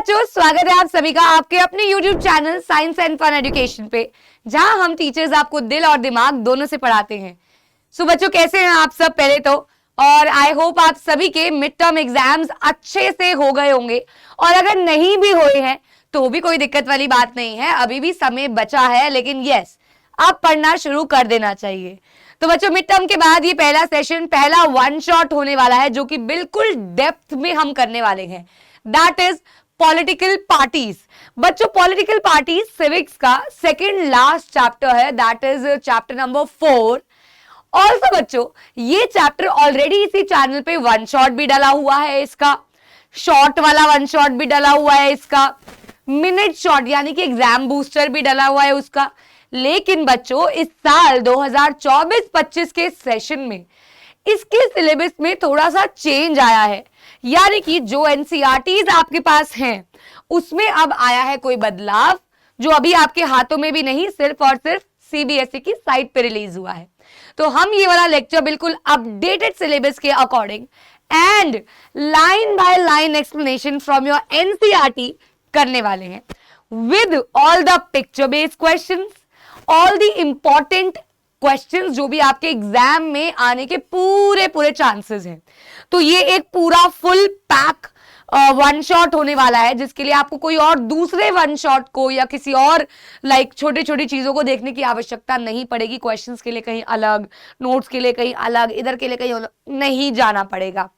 बच्चों, स्वागत है आप सभी का आपके अपने YouTube channel science and fun education पे, जहां हम टीचर्स आपको दिल और दिमाग दोनों से पढ़ाते हैं। सो बच्चों, कैसे हैं आप सब पहले तो, और आई होप आप सभी के मिड टर्म एग्जाम्स अच्छे से हो गए होंगे, और अगर नहीं भी हुए हैं तो भी कोई दिक्कत वाली बात नहीं है, अभी भी समय बचा है। लेकिन यस, अब पढ़ना शुरू कर देना चाहिए। तो बच्चों, मिड टर्म के बाद ये पहला सेशन, पहला वन शॉट होने वाला है, जो कि बिल्कुल डेप्थ में हम करने वाले हैं। That is political parties. बच्चों, पॉलिटिकल पार्टीज सिविक्स का सेकंड लास्ट चैप्टर है, that is chapter number 4। Also बच्चों, ये चैप्टर ऑलरेडी इसी चैनल पे वन शॉट भी डाला हुआ है, इसका शॉर्ट वाला वन शॉट भी डाला हुआ है, इसका मिनट शॉट यानी कि एग्जाम बूस्टर भी डाला हुआ है उसका। लेकिन बच्चों, इस साल 2024-25 के सेशन में इसके सिलेबस में थोड़ा सा चेंज आया है, यानी कि जो एनसीईआरटीज आपके पास हैं उसमें अब आया है कोई बदलाव, जो अभी आपके हाथों में भी नहीं, सिर्फ और सिर्फ सीबीएसई की साइट पे रिलीज हुआ है। तो हम ये वाला लेक्चर बिल्कुल अपडेटेड सिलेबस के according and line by line explanation from your NCERT करने वाले हैं, with all the picture based questions, all the important questions जो भी आपके एग्जाम में आने के पूरे चांसेस हैं। तो ये एक पूरा फुल पैक वन शॉट होने वाला है, जिसके लिए आपको कोई और दूसरे वन शॉट को या किसी और छोटी छोटी चीजों को देखने की आवश्यकता नहीं पड़ेगी। क्वेश्चंस के लिए कहीं अलग, नोट्स के लिए कहीं अलग, इधर के लिए कहीं अलग नहीं जाना पड़ेगा।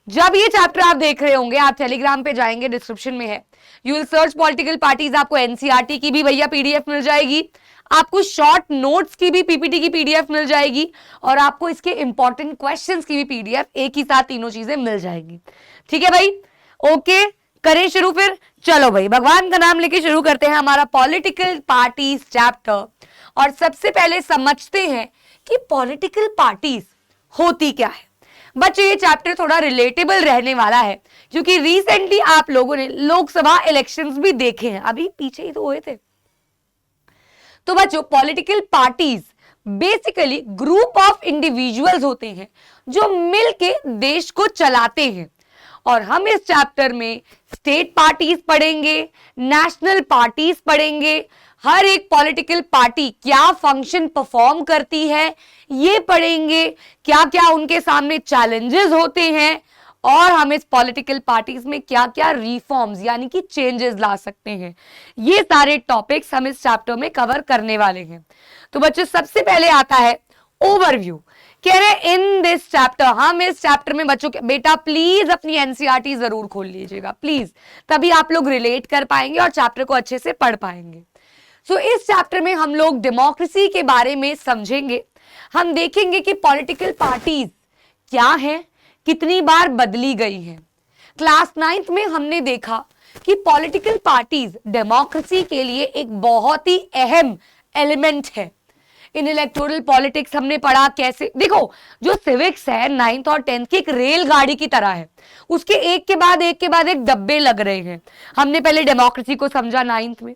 जब ये चैप्टर आप देख रहे होंगे, आप टेलीग्राम पे जाएंगे, डिस्क्रिप्शन में है, you will search political parties, आपको एनसीईआरटी की भी भैया पीडीएफ मिल जाएगी, आपको शॉर्ट नोट्स की भी पीपीटी की पीडीएफ मिल जाएगी, और आपको इसके इंपॉर्टेंट क्वेश्चंस की भी पीडीएफ, एक ही साथ तीनों चीजें मिल जाएंगी। ठीक है भाई, ओके, करें शुरू फिर। चलो भाई, भगवान का नाम लेके शुरू करते हैं हमारा पॉलिटिकल पार्टीज चैप्टर। और सबसे पहले समझते हैं कि पॉलिटिकल पार्टीज होती क्या है। बच्चों, ये चैप्टर थोड़ा रिलेटेबल रहने वाला है, क्योंकि रिसेंटली आप लोगों ने लोकसभा इलेक्शंस भी देखे हैं, अभी पीछे ही तो हुए थे। तो बच्चों, political parties basically group of individuals होते हैं जो मिलके देश को चलाते हैं। और हम इस चैप्टर में स्टेट पार्टीज पढ़ेंगे, नेशनल पार्टीज पढ़ेंगे, हर एक पॉलिटिकल पार्टी क्या फंक्शन परफॉर्म करती है ये पढ़ेंगे, क्या क्या उनके सामने चैलेंजेस होते हैं, और हम इस पॉलिटिकल पार्टीज में क्या क्या रिफॉर्म्स यानी कि चेंजेस ला सकते हैं। ये सारे टॉपिक्स हम इस चैप्टर में कवर करने वाले हैं। तो बच्चों, सबसे पहले आता है ओवरव्यू। कह रहे इन दिस चैप्टर, हम इस चैप्टर में बच्चों के बेटा प्लीज अपनी एनसीईआरटी जरूर खोल लीजिएगा प्लीज, तभी आप लोग रिलेट कर पाएंगे और चैप्टर को अच्छे से पढ़ पाएंगे। सो इस चैप्टर में हम लोग डेमोक्रेसी के बारे में समझेंगे। हम देखेंगे कि पॉलिटिकल पार्टीज क्या है, कितनी बार बदली गई है। क्लास 9th में हमने देखा कि पॉलिटिकल पार्टीज डेमोक्रेसी के लिए एक बहुत ही अहम एलिमेंट है। इन इलेक्टोरल पॉलिटिक्स हमने पढ़ा कैसे, देखो जो सिविक्स है 9th और 10th की एक रेलगाड़ी की तरह है, उसके एक के बाद एक डब्बे लग रहे हैं। हमने पहले डेमोक्रेसी को समझा 9th में,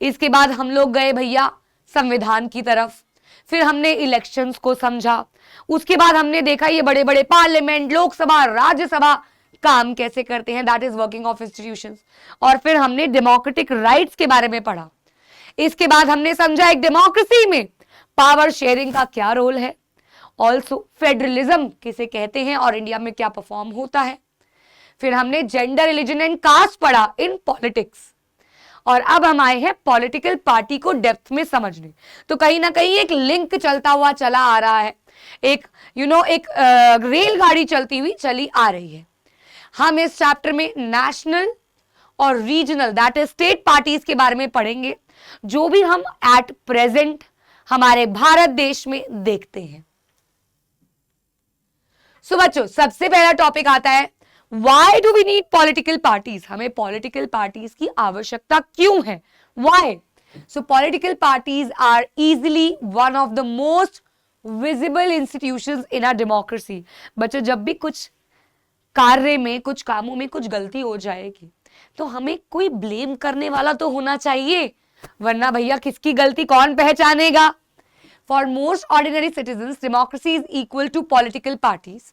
इसके बाद हम लोग गए भैया संविधान की तरफ, फिर हमने इलेक्शंस को समझा, उसके बाद हमने देखा ये बड़े बड़े पार्लियामेंट, लोकसभा, राज्यसभा काम कैसे करते हैं, that is working of institutions, और फिर हमने डेमोक्रेटिक राइट्स के बारे में पढ़ा। इसके बाद हमने समझा एक डेमोक्रेसी में पावर शेयरिंग का क्या रोल है, ऑल्सो फेडरलिज्म किसे कहते हैं और इंडिया में क्या परफॉर्म होता है। फिर हमने जेंडर, रिलीजन एंड कास्ट पढ़ा इन पॉलिटिक्स, और अब हम आए हैं पॉलिटिकल पार्टी को डेप्थ में समझने। तो कहीं ना कहीं एक लिंक चलता हुआ चला आ रहा है, एक एक रेलगाड़ी चलती हुई चली आ रही है। हम इस चैप्टर में नेशनल और regional that is state parties के बारे में पढ़ेंगे, जो भी हम एट प्रेजेंट हमारे भारत देश में देखते हैं। सो बच्चों, सबसे पहला टॉपिक आता है Why do we need political parties? हमें political parties की आवश्यकता क्यों है? Why? So political parties are easily one of the most visible institutions in our democracy. बच्चों, जब भी कुछ कार्य में, कुछ कामों में कुछ गलती हो जाएगी तो हमें कोई ब्लेम करने वाला तो होना चाहिए, वरना भैया किसकी गलती कौन पहचानेगा। For most ordinary citizens, democracy is equal to political parties.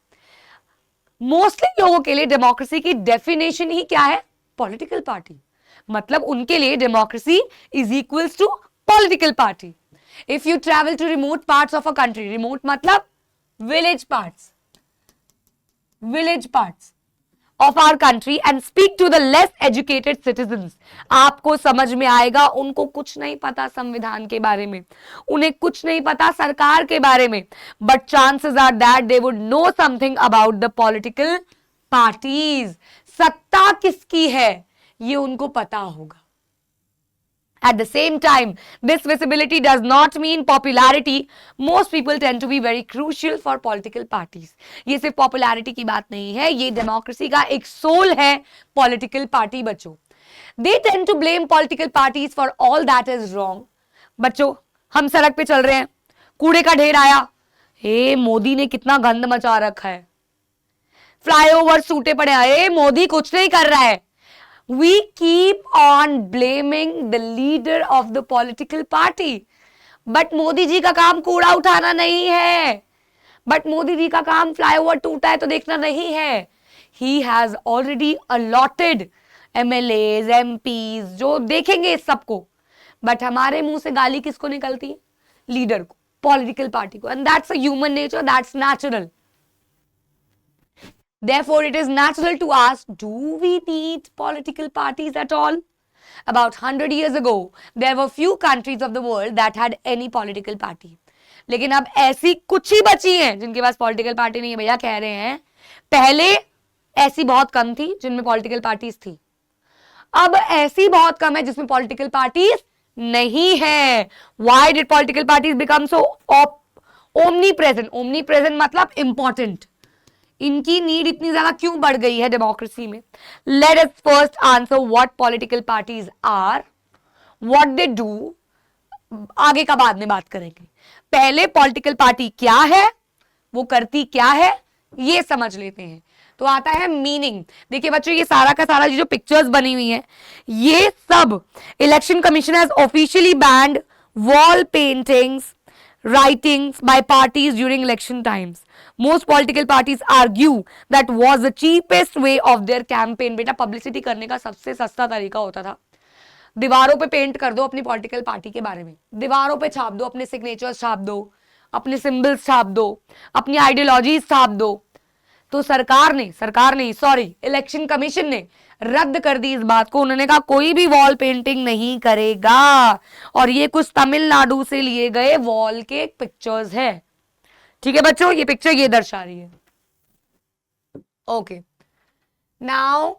Mostly लोगों के लिए डेमोक्रेसी की डेफिनेशन ही क्या है, पॉलिटिकल पार्टी, मतलब उनके लिए democracy is equals to political party. If you travel to remote parts of a country, remote मतलब village parts of our country and speak to the less educated citizens, आपको समझ में आएगा उनको कुछ नहीं पता संविधान के बारे में, उन्हें कुछ नहीं पता सरकार के बारे में, but chances are that they would know something about the political parties. सत्ता किसकी है ये उनको पता होगा. At the same time, this visibility does not mean popularity. Most people tend to be very crucial for political parties. ये सिर्फ popularity की बात नहीं है, ये democracy का एक soul है political party बच्चों. They tend to blame political parties for all that is wrong. बच्चों, हम सड़क पे चल रहे हैं, कूड़े का ढेर आया, हे मोदी ने कितना गंद मचा रखा है, फ्लाईओवर सूटे पड़े हैं, मोदी कुछ नहीं कर रहा है. We keep on blaming the leader of the political party. But Modi ji का काम कूड़ा उठाना नहीं है. But मोदी जी का काम फ्लाईओवर टूटा है तो देखना नहीं है. He has already allotted MLAs, MPs जो देखेंगे इस सबको. But हमारे मुंह से गाली किसको निकलती है? लीडर को, पॉलिटिकल पार्टी को. And that's a human nature, that's natural. Therefore, it is natural to ask, do we need political parties at all? About 100 years ago, there were few countries of the world that had any political party. लेकिन अब ऐसी कुछ ही बची हैं जिनके पास political party नहीं है. भैया कह रहे हैं पहले ऐसी बहुत कम थी जिनमें पॉलिटिकल पार्टीज थी, अब ऐसी बहुत कम है जिसमें पॉलिटिकल पार्टीज नहीं है. Why did political parties become so omnipresent? Omnipresent मतलब important. इनकी नीड इतनी ज्यादा क्यों बढ़ गई है डेमोक्रेसी में? Let us first answer what political parties are, what they do. आगे का बाद में बात करेंगे. पहले पॉलिटिकल पार्टी क्या है, वो करती क्या है, ये समझ लेते हैं. तो आता है मीनिंग. देखिए बच्चों, ये सारा का सारा जो पिक्चर्स बनी हुई हैं, ये सब election commission has officially band wall paintings, writings by parties during election times. Most political parties argue that was the cheapest way of their campaign. बेटा पब्लिसिटी करने का सबसे सस्ता तरीका होता था. दीवारों पे पेंट कर दो अपनी पॉलिटिकल पार्टी के बारे में, दीवारों पे छाप दो, अपने सिग्नेचर्स छाप दो, अपने सिंबल्स छाप दो, अपनी आइडियोलॉजीज छाप दो. तो इलेक्शन कमीशन ने रद्द कर दी इस बात को. उन्होंने कहा कोई भी वॉल पेंटिंग नहीं करेगा. और ये कुछ तमिलनाडु से लिए गए वॉल के पिक्चर्स है. ठीक है बच्चों, ये पिक्चर ये दर्शा रही है. Okay, now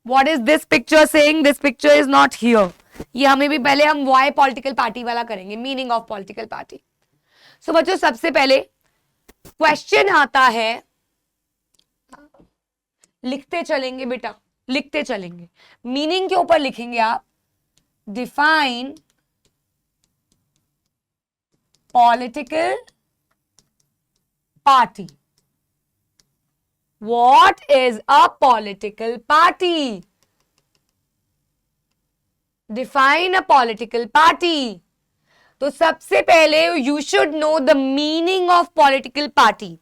what is this picture saying? This picture is not here. ये हमें भी पहले हम वाई पॉलिटिकल पार्टी वाला करेंगे, मीनिंग ऑफ पॉलिटिकल पार्टी. सो बच्चों, सबसे पहले क्वेश्चन आता है, लिखते चलेंगे बेटा, लिखते चलेंगे. मीनिंग के ऊपर लिखेंगे आप, define political party. What is a political party? Define a political party. तो सबसे पहले you should know the meaning of political party.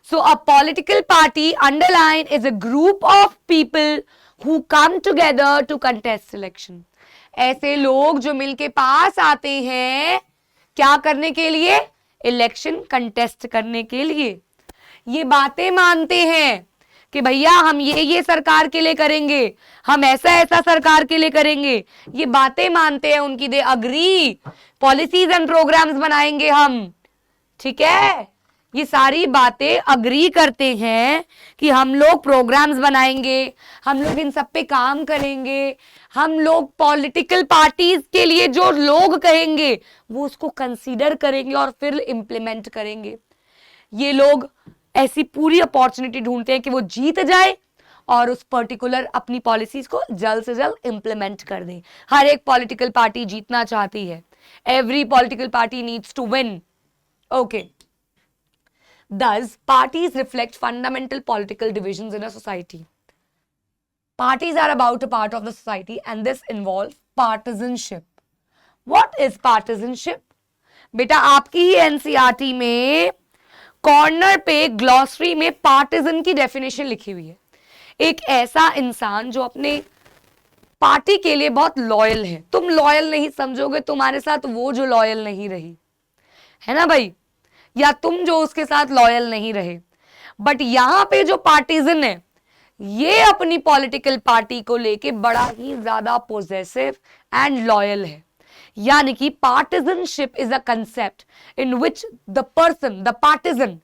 So a political party, underline, is a group of people who come together to contest election. ऐसे लोग जो मिलके पास आते हैं क्या करने के लिए? इलेक्शन कंटेस्ट करने के लिए. ये बातें मानते हैं कि भैया हम ये सरकार के लिए करेंगे, हम ऐसा सरकार के लिए करेंगे. ये बातें मानते हैं उनकी. They agree, policies and programs बनाएंगे हम. ठीक है, ये सारी बातें अग्री करते हैं कि हम लोग प्रोग्राम्स बनाएंगे, हम लोग इन सब पे काम करेंगे, हम लोग पॉलिटिकल पार्टीज के लिए जो लोग कहेंगे वो उसको कंसीडर करेंगे और फिर इम्प्लीमेंट करेंगे. ये लोग ऐसी पूरी अपॉर्चुनिटी ढूंढते हैं कि वो जीत जाए और उस पर्टिकुलर अपनी पॉलिसीज को जल्द से जल्द इम्प्लीमेंट कर दें. हर एक पॉलिटिकल पार्टी जीतना चाहती है. Every political party needs to win. Okay. Thus, parties reflect fundamental political divisions in a society. Parties are about a part of the society and this involves partisanship. What is partisanship? बेटा आपकी ही NCERT में corner पे glossary में partisan की definition लिखी हुई है. एक ऐसा इंसान जो अपने पार्टी के लिए बहुत लॉयल है। तुम लॉयल नहीं समझोगे तुम्हारे साथ वो जो लॉयल नहीं रही, है ना भाई, या तुम जो उसके साथ लॉयल नहीं रहे। बट यहां पे जो पार्टीजन है ये अपनी पॉलिटिकल पार्टी को लेके बड़ा ही ज्यादा पोजेसिव एंड लॉयल है। यानी कि partisanship is a concept in which the person, the partisan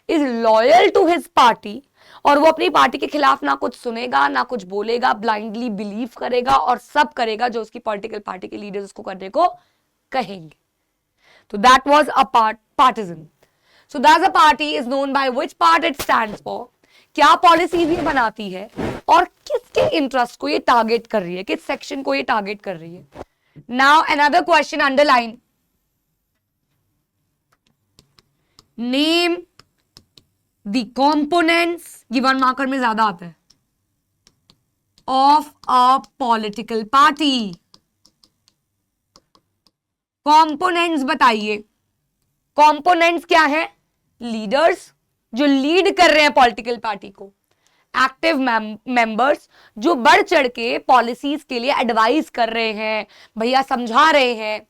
is loyal to his party, और वो अपनी पार्टी के खिलाफ ना कुछ सुनेगा ना कुछ बोलेगा, ब्लाइंडली बिलीव करेगा और सब करेगा जो उसकी पॉलिटिकल पार्टी के लीडर्स उसको करने को कहेंगे। तो that was a partisan. So that a party is known by which part it stands for, क्या पॉलिसीज ये बनाती है और किसके इंटरेस्ट को ये टारगेट कर रही है, किस सेक्शन को ये टारगेट कर रही है। Now another question underline, name the components, ये 1 मार्कर में ज्यादा आता है, of a political party. Components बताइए। कंपोनेंट्स क्या है? लीडर्स जो लीड कर रहे हैं पॉलिटिकल पार्टी को, एक्टिव मेंबर्स जो बढ़ चढ़ के पॉलिसीज के लिए एडवाइस कर रहे हैं, भैया समझा रहे हैं।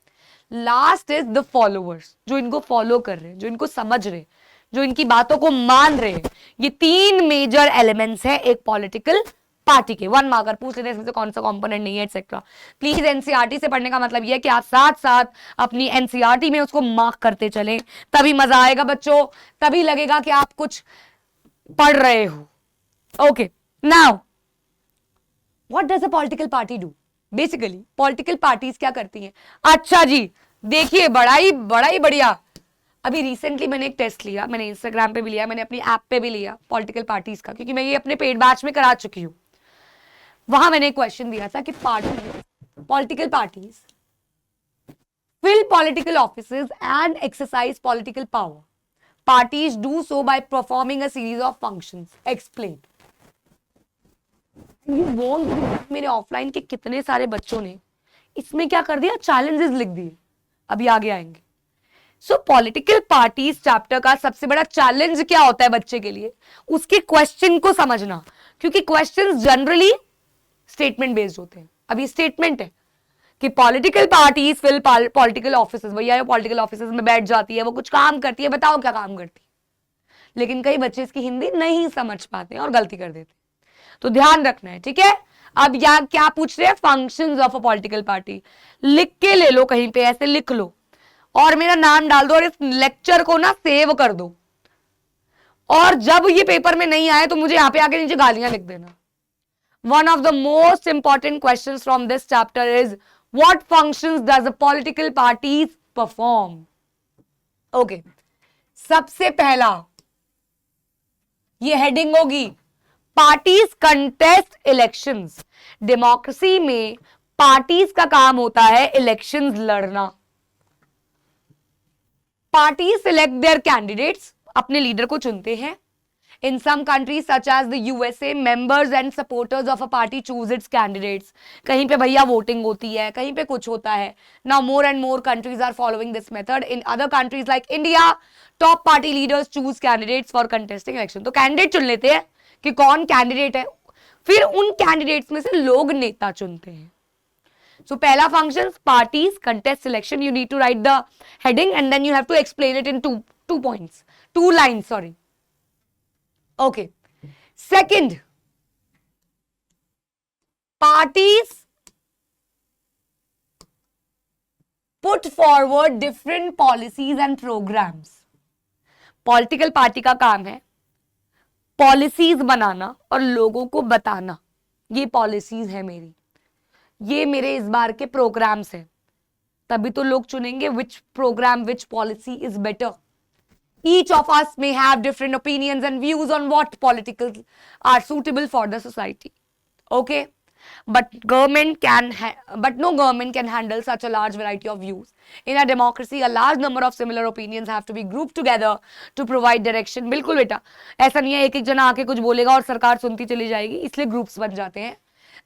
लास्ट इज द फॉलोअर्स जो इनको फॉलो कर रहे हैं, जो इनको समझ रहे हैं, जो इनकी बातों को मान रहे हैं। ये 3 मेजर एलिमेंट्स है एक पॉलिटिकल पार्टी के। 1 मार्कर पूछ लेते हैं इसमें से कौन सा कंपोनेंट नहीं है एक्सेट्रा। प्लीज एनसीईआरटी से पढ़ने का मतलब ये है कि आप साथ साथ अपनी एनसीईआरटी में उसको मार्क करते चलें, तभी मजा आएगा बच्चों, तभी लगेगा कि आप कुछ पढ़ रहे हो। Okay, now what does a political party do? Basically political parties क्या करती हैं? अच्छा जी, देखिए बड़ा ही बढ़िया। अभी रिसेंटली मैंने एक टेस्ट लिया, मैंने इंस्टाग्राम पे भी लिया, मैंने अपनी ऐप पे भी लिया पॉलिटिकल पार्टीज का, क्योंकि मैं ये अपने पेड बैच में करा चुकी हूं। वहां मैंने एक क्वेश्चन दिया था कि political parties fill political offices and exercise political power. Parties do so by performing a series of functions. Explain. You won't, मेरे ऑफलाइन के कितने सारे बच्चों ने इसमें क्या कर दिया, चैलेंजेस लिख दिए। अभी आगे आएंगे। सो पॉलिटिकल पार्टीज चैप्टर का सबसे बड़ा चैलेंज क्या होता है बच्चे के लिए? उसके क्वेश्चन को समझना, क्योंकि क्वेश्चंस जनरली स्टेटमेंट बेस्ड होते हैं। अभी स्टेटमेंट है कि political parties fill political offices, भैया पॉलिटिकल ऑफिसेज में बैठ जाती है, वो कुछ काम करती है, बताओ क्या काम करती है। लेकिन कई बच्चे इसकी हिंदी नहीं समझ पाते हैं और गलती कर देते हैं, तो ध्यान रखना है, ठीक है। अब यहाँ क्या पूछ रहे हैं? Functions of a political party. लिख के ले लो, कहीं पे ऐसे लिख लो और मेरा नाम डाल दो और इस लेक्चर को ना सेव कर दो, और जब ये पेपर में नहीं आए तो मुझे यहाँ पे आके नीचे गालियां लिख देना। One of the most important questions from this chapter is what functions does a political parties perform? Okay, सबसे पहला ये हेडिंग होगी, पार्टीज कंटेस्ट इलेक्शंस। डेमोक्रेसी में पार्टीज का काम होता है इलेक्शंस लड़ना। पार्टीज सिलेक्ट देयर कैंडिडेट्स, अपने लीडर को चुनते हैं। In some countries such as the USA, members and supporters of a party choose its candidates. कहीं पे भैया वोटिंग होती है, कहीं पे कुछ होता है। Now more and more countries are following this method. In other countries like India, top party leaders choose candidates for contesting election. तो कैंडिडेट चुन लेते हैं कि कौन कैंडिडेट है, फिर उन कैंडिडेट्स में से लोग नेता चुनते हैं। So पहला function parties contest election, you need to write the heading and then you have to explain it in two lines, sorry. Okay. Second, parties put forward different policies and programs. Political party का काम है policies बनाना और लोगों को बताना, ये policies है मेरी, ये मेरे इस बार के प्रोग्राम्स हैं, तभी तो लोग चुनेंगे which program, which policy is better. Each of us may have different opinions and views on what political are suitable for the society. Okay? But no government can handle such a large variety of views. In a democracy, a large number of similar opinions have to be grouped together to provide direction. बिल्कुल बेटा, ऐसा नहीं है एक एक जना आके कुछ बोलेगा और सरकार सुनती चली जाएगी, इसलिए ग्रुप्स बन जाते हैं।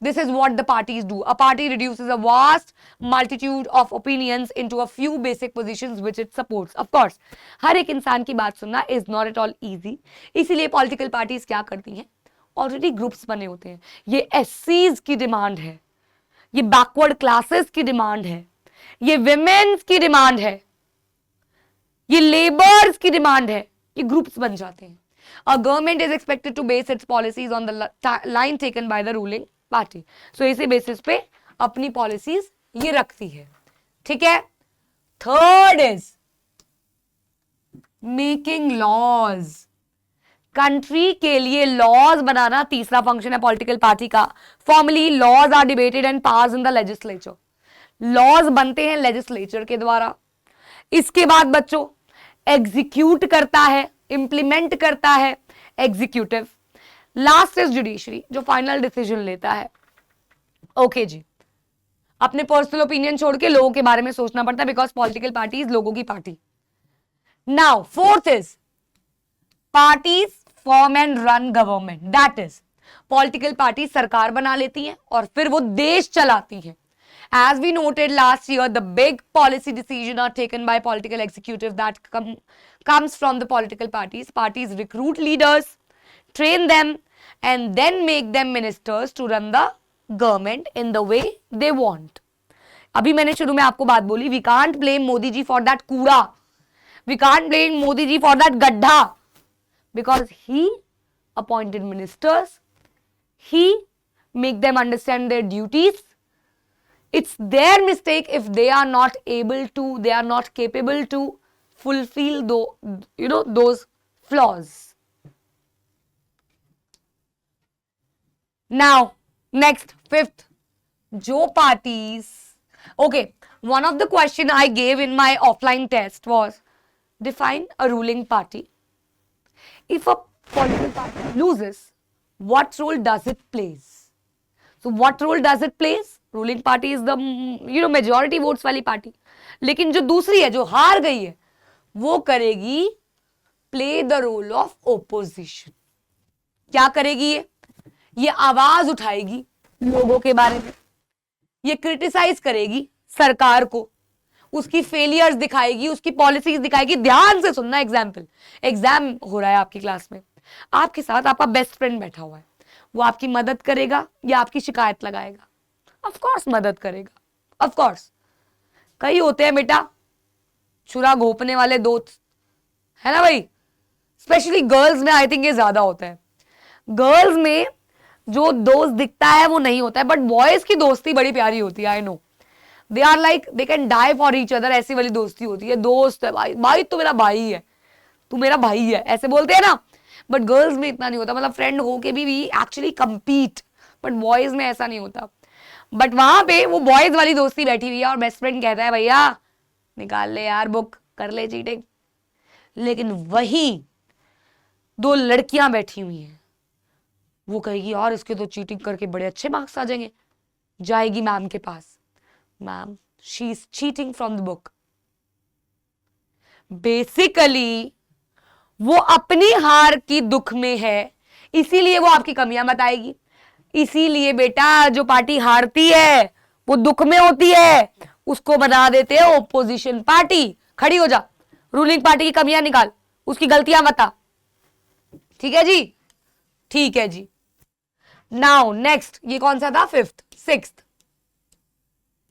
This is what the parties do. A party reduces a vast multitude of opinions into a few basic positions which it supports. Of course, हर एक इंसान की बात सुनना is not at all easy. इसीलिए political parties क्या करती हैं? Already groups बने होते हैं। ये SCs की डिमांड है ये बैकवर्ड क्लासेस की डिमांड है, ये विमेन्स की डिमांड है, ये लेबर्स की डिमांड है, ये ग्रुप्स बन जाते हैं. A government is expected to base its policies on the line taken by the ruling party. So इसी बेसिस पे अपनी पॉलिसीज ये रखती है. ठीक है. Third is making laws. Country के लिए लॉज बनाना तीसरा फंक्शन है पॉलिटिकल पार्टी का. Formally laws are debated and pass in the legislature. Laws बनते हैं लेजिस्लेचर के द्वारा. इसके बाद बच्चों एग्जीक्यूट करता है, इंप्लीमेंट करता है एग्जीक्यूटिव. लास्ट इज जुडिशरी जो फाइनल डिसीजन लेता है. ओके जी, अपने पर्सनल ओपिनियन छोड़ के लोगों के बारे में सोचना पड़ता है बिकॉज पॉलिटिकल पार्टी इज लोगों की party. Now fourth is parties form and run government. That is political party सरकार बना लेती हैं और फिर वो देश चलाती हैं. As we noted last year, the big policy decisions are taken by political executive that comes from the political parties. Parties recruit leaders, train them, and then make them ministers to run the government in the way they want. अभी मैंने शुरू में आपको बात बोली, we can't blame Modi ji for that कूड़ा. We can't blame Modi ji for that गड्ढा. Because he appointed ministers, he make them understand their duties. It's their mistake if they are not able to, they are not capable to fulfill those flaws. Now, next, fifth, jo parties. Okay, one of the question I gave in my offline test was, define a ruling party. If a political party loses, what role does it plays? So what role does it plays? Ruling party is the majority votes वाली party. लेकिन जो दूसरी है, जो हार गई है, वो करेगी play the role of opposition. क्या करेगी? ये आवाज उठाएगी लोगों के बारे में, ये क्रिटिसाइज करेगी सरकार को, उसकी फेलियर्स दिखाएगी, उसकी पॉलिसीज दिखाएगी. ध्यान से सुनना. एग्जाम हो रहा है आपकी क्लास में, आपके साथ आपका बेस्ट फ्रेंड बैठा हुआ है, वो आपकी मदद करेगा या आपकी शिकायत लगाएगा? ऑफ कोर्स मदद करेगा. Of course. कई होते हैं बेटा छुरा घोपने वाले दोस्त, है ना भाई. स्पेशली गर्ल्स में आई थिंक ये ज्यादा होता है. गर्ल्स में जो दोस्त दिखता है वो नहीं होता है, बट बॉयज की दोस्ती बड़ी प्यारी होती है. I know they are like they can die for each other. ऐसी वाली दोस्ती होती है. दोस्त है भाई, भाई तो मेरा भाई है, तू मेरा भाई है, ऐसे बोलते हैं ना. बट गर्ल्स में इतना नहीं होता. मतलब फ्रेंड होके भी एक्चुअली कंपीट, बट बॉयज में ऐसा नहीं होता. बट वहां पे वो बॉयज वाली दोस्ती बैठी हुई है और बेस्ट फ्रेंड कहता है भैया निकाल ले यार बुक, कर ले चीटिंग. लेकिन वही दो लड़कियां बैठी हुई हैं, वो कहेगी यार इसके तो चीटिंग करके बड़े अच्छे मार्क्स आ जाएंगे. जाएगी मैम के पास, ma'am she is cheating from the book. Basically वो अपनी हार की दुख में है, इसीलिए वो आपकी कमियां बताएगी. इसीलिए बेटा जो पार्टी हारती है वो दुख में होती है, उसको बना देते हैं ओपोजिशन पार्टी. खड़ी हो जा, रूलिंग पार्टी की कमियां निकाल, उसकी गलतियां बता. ठीक है जी, ठीक है जी. नाउ नेक्स्ट, ये कौन सा था? Fifth. Sixth,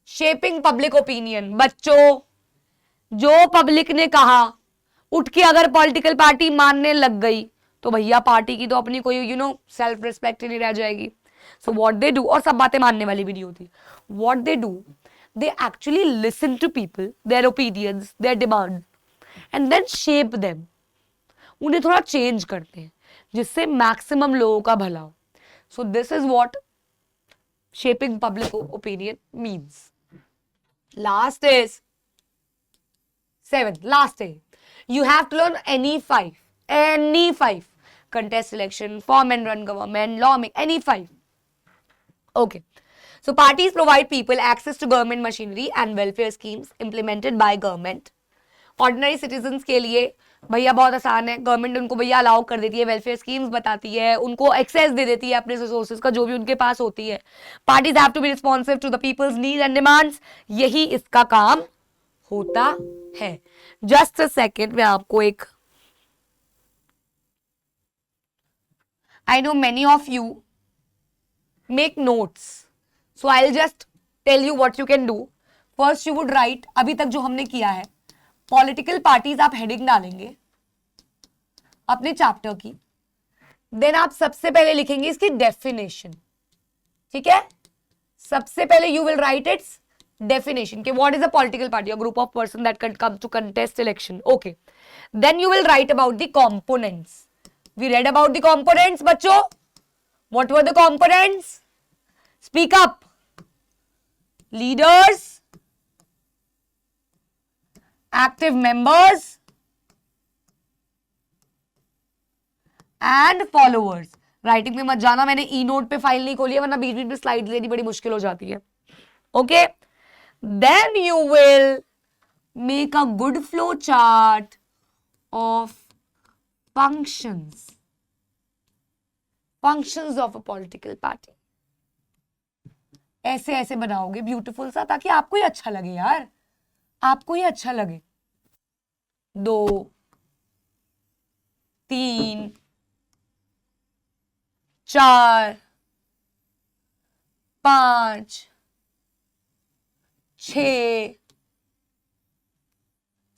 shaping public opinion. बच्चों जो पब्लिक ने कहा उठ के अगर पॉलिटिकल पार्टी मानने लग गई तो भैया पार्टी की तो अपनी कोई सेल्फ रिस्पेक्ट नहीं रह जाएगी. सो व्हाट दे डू, और सब बातें मानने वाली भी नहीं होती. What they do, they actually listen to people, their opinions, their demand, and then shape them. उन्हें थोड़ा चेंज करते हैं जिससे मैक्सिमम लोगों का भला हो. So this is what shaping public opinion means. Last is 7th, last day. You have to learn any five. Contest election, form and run government, lawmaking, any 5. Okay. So parties provide people access to government machinery and welfare schemes implemented by government. Ordinary citizens के लिए भैया बहुत आसान है. Government उनको भैया allow कर देती है, वेलफेयर स्कीम्स बताती है, उनको एक्सेस दे देती है अपने रिसोर्सेज का जो भी उनके पास होती है. Parties have to be responsive to the people's need and demands. यही इसका काम होता है. जस्ट अ सेकेंड, मैं आपको एक, I know many of you make notes, so I'll just tell you what you can do. First you would write, अभी तक जो हमने किया है, पॉलिटिकल पार्टीज आप हेडिंग डालेंगे अपने चैप्टर की. देन आप सबसे पहले लिखेंगे इसकी डेफिनेशन. ठीक है, सबसे पहले you will write it's definition. Okay, what is a political party? A group of person that can come to contest election. Okay. Then you will write about the components. We read about the components, बच्चों. What were the components? Speak up. Leaders, active members, and followers. Writing में मत जाना, मैंने ई note पे file नहीं खोली है, वरना बीच बीच में स्लाइड लेनी बड़ी मुश्किल हो जाती है. Okay. Then you will make a good flow chart of functions of a political party. ऐसे ऐसे बनाओगे ब्यूटीफुल सा, ताकि आपको ही अच्छा लगे यार, आपको ही अच्छा लगे. 2, 3, 4, 5, 6,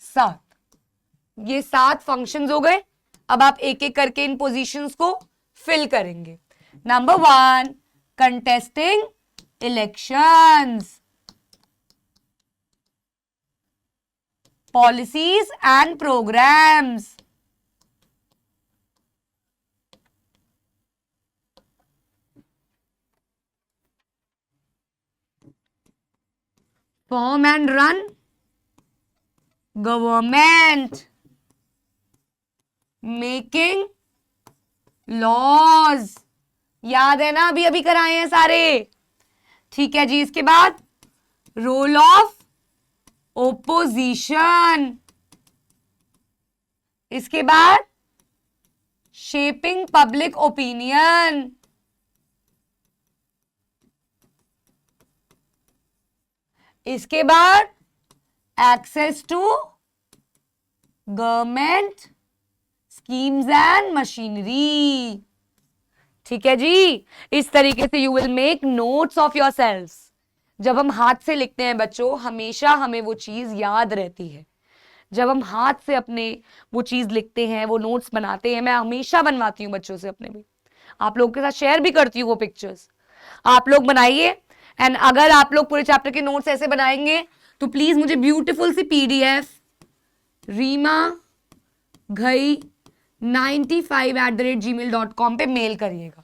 7. ये 7 फंक्शंस हो गए. अब आप एक एक करके इन पोजीशंस को फिल करेंगे. Number 1, contesting elections, policies and programs, form and run government, making laws. याद है ना, अभी अभी कराए हैं सारे. ठीक है जी. इसके बाद रोल ऑफ ओपोजिशन, इसके बाद शेपिंग पब्लिक ओपिनियन, इसके बाद access to government schemes and machinery. ठीक है जी. इस तरीके से you will make notes of yourself. जब हम हाथ से लिखते हैं बच्चों, हमेशा हमें वो चीज याद रहती है. जब हम हाथ से अपने वो चीज लिखते हैं, वो नोट्स बनाते हैं, मैं हमेशा बनवाती हूँ बच्चों से अपने भी, आप लोगों के साथ शेयर भी करती हूँ वो पिक्चर्स. आप लोग बनाइए. एंड अगर आप लोग पूरे चैप्टर के नोट्स ऐसे बनाएंगे तो प्लीज मुझे ब्यूटीफुल सी PDF रीमा घई 95@gmail.com पे मेल करिएगा.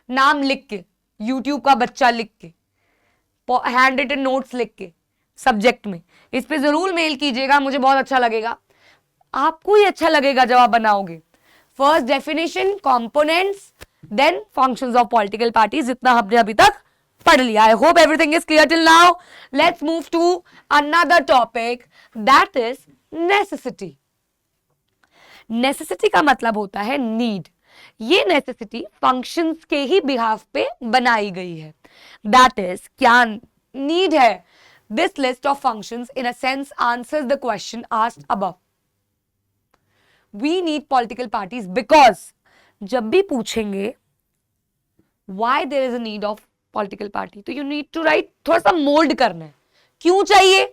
नाम लिख के, यूट्यूब का बच्चा लिख के, हैंड रिटन नोट्स लिख के, सब्जेक्ट में इस पे जरूर मेल कीजिएगा. मुझे बहुत अच्छा लगेगा, आपको ही अच्छा लगेगा जब आप बनाओगे. First definition, components, then functions of political parties, जितना हमने अभी तक पढ़ लिया. I hope everything is clear till now. Let's move to another topic, that is necessity. Necessity का मतलब होता है नीड. ये नेसेसिटी फंक्शंस के ही बिहाफ पे बनाई गई है. दैट इज, क्या नीड है? This list of functions in a sense answers the question asked above. We need political parties because जब भी पूछेंगे why there is a need of political party, तो यू नीड टू राइट, थोड़ा सा mould करना है. क्यों चाहिए?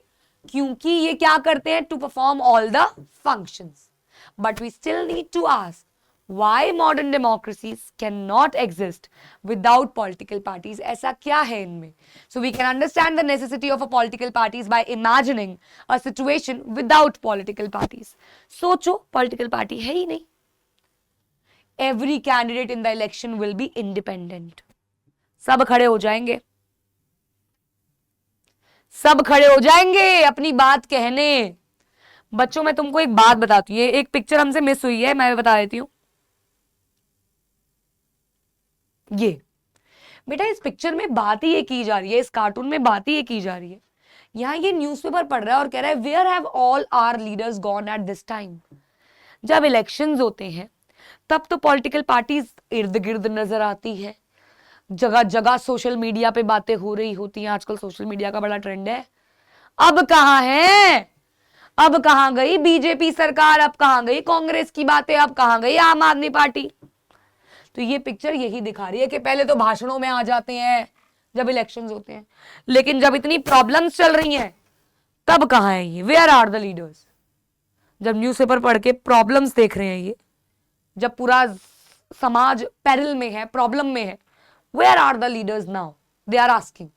क्योंकि ये क्या करते हैं? To perform all the functions. But we still need to ask why modern democracies cannot exist without political parties. ऐसा क्या है इनमें? So we can understand the necessity of a political parties by imagining a situation without political parties. सोचो, political party है ही नहीं. Every candidate in the election will be independent. सब खड़े हो जाएंगे, सब खड़े हो जाएंगे अपनी बात कहने. बच्चों मैं तुमको एक बात बताती हूँ, एक पिक्चर हमसे मिस हुई है, मैं बता देती हूँ. ये बेटा, इस पिक्चर में बात ही ये की जा रही है, इस कार्टून में बात ही ये की जा रही है. यहाँ ये न्यूज़पेपर पढ़ रहा है और कह रहा है where have all our leaders gone at this time. जब इलेक्शंस होते हैं तब तो पॉलिटिकल पार्टीज इर्द गिर्द नजर आती है, जगह जगह सोशल मीडिया पे बातें हो रही होती हैं. आजकल सोशल मीडिया का बड़ा ट्रेंड है. अब कहाँ है? अब कहाँ गई बीजेपी सरकार? अब कहाँ गई कांग्रेस की बातें? अब कहाँ गई आम आदमी पार्टी? तो ये पिक्चर यही दिखा रही है कि पहले तो भाषणों में आ जाते हैं, जब इलेक्शंस होते हैं, लेकिन जब इतनी प्रॉब्लम्स चल रही हैं तब कहाँ है ये? Where are the leaders? जब न्यूज़पेपर पढ़ के प्रॉब्लम्स देख रहे हैं ये, जब पूरा समाज पेरिल में है, प्रॉब्लम में है, where are the leaders now? They are asking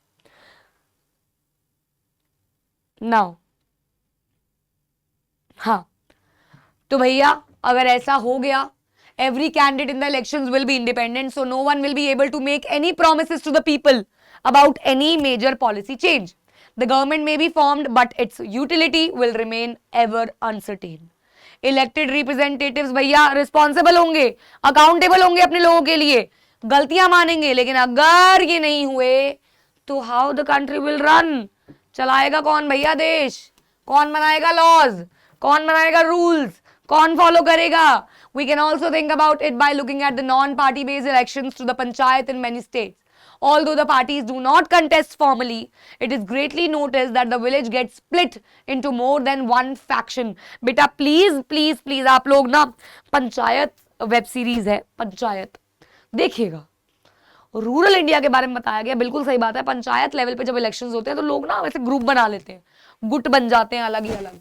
now. हाँ, तो भैया अगर ऐसा हो गया, every candidate in the elections will be independent, so no one will be able to make any promises to the people about any major policy change. The government may be formed, but its utility will remain ever uncertain. Elected representatives भैया responsible होंगे, accountable होंगे अपने लोगों के लिए, गलतियां मानेंगे, लेकिन अगर ये नहीं हुए तो how the country will run? चलाएगा कौन भैया देश? कौन बनाएगा लॉज? कौन बनाएगा रूल्स? कौन फॉलो करेगा? We can also think about it by looking at the non-party based elections to the panchayat in many states. Although the parties do not contest formally, it is greatly noticed that the village gets split into more than one faction. बेटा please please please आप लोग ना panchayat web series है पंचायत देखिएगा, rural India के बारे में बताया गया, बिल्कुल सही बात है। पंचायत लेवल पे जब इलेक्शंस होते हैं तो लोग ना वैसे ग्रुप बना लेते हैं, गुट बन जाते हैं अलग ही अलग।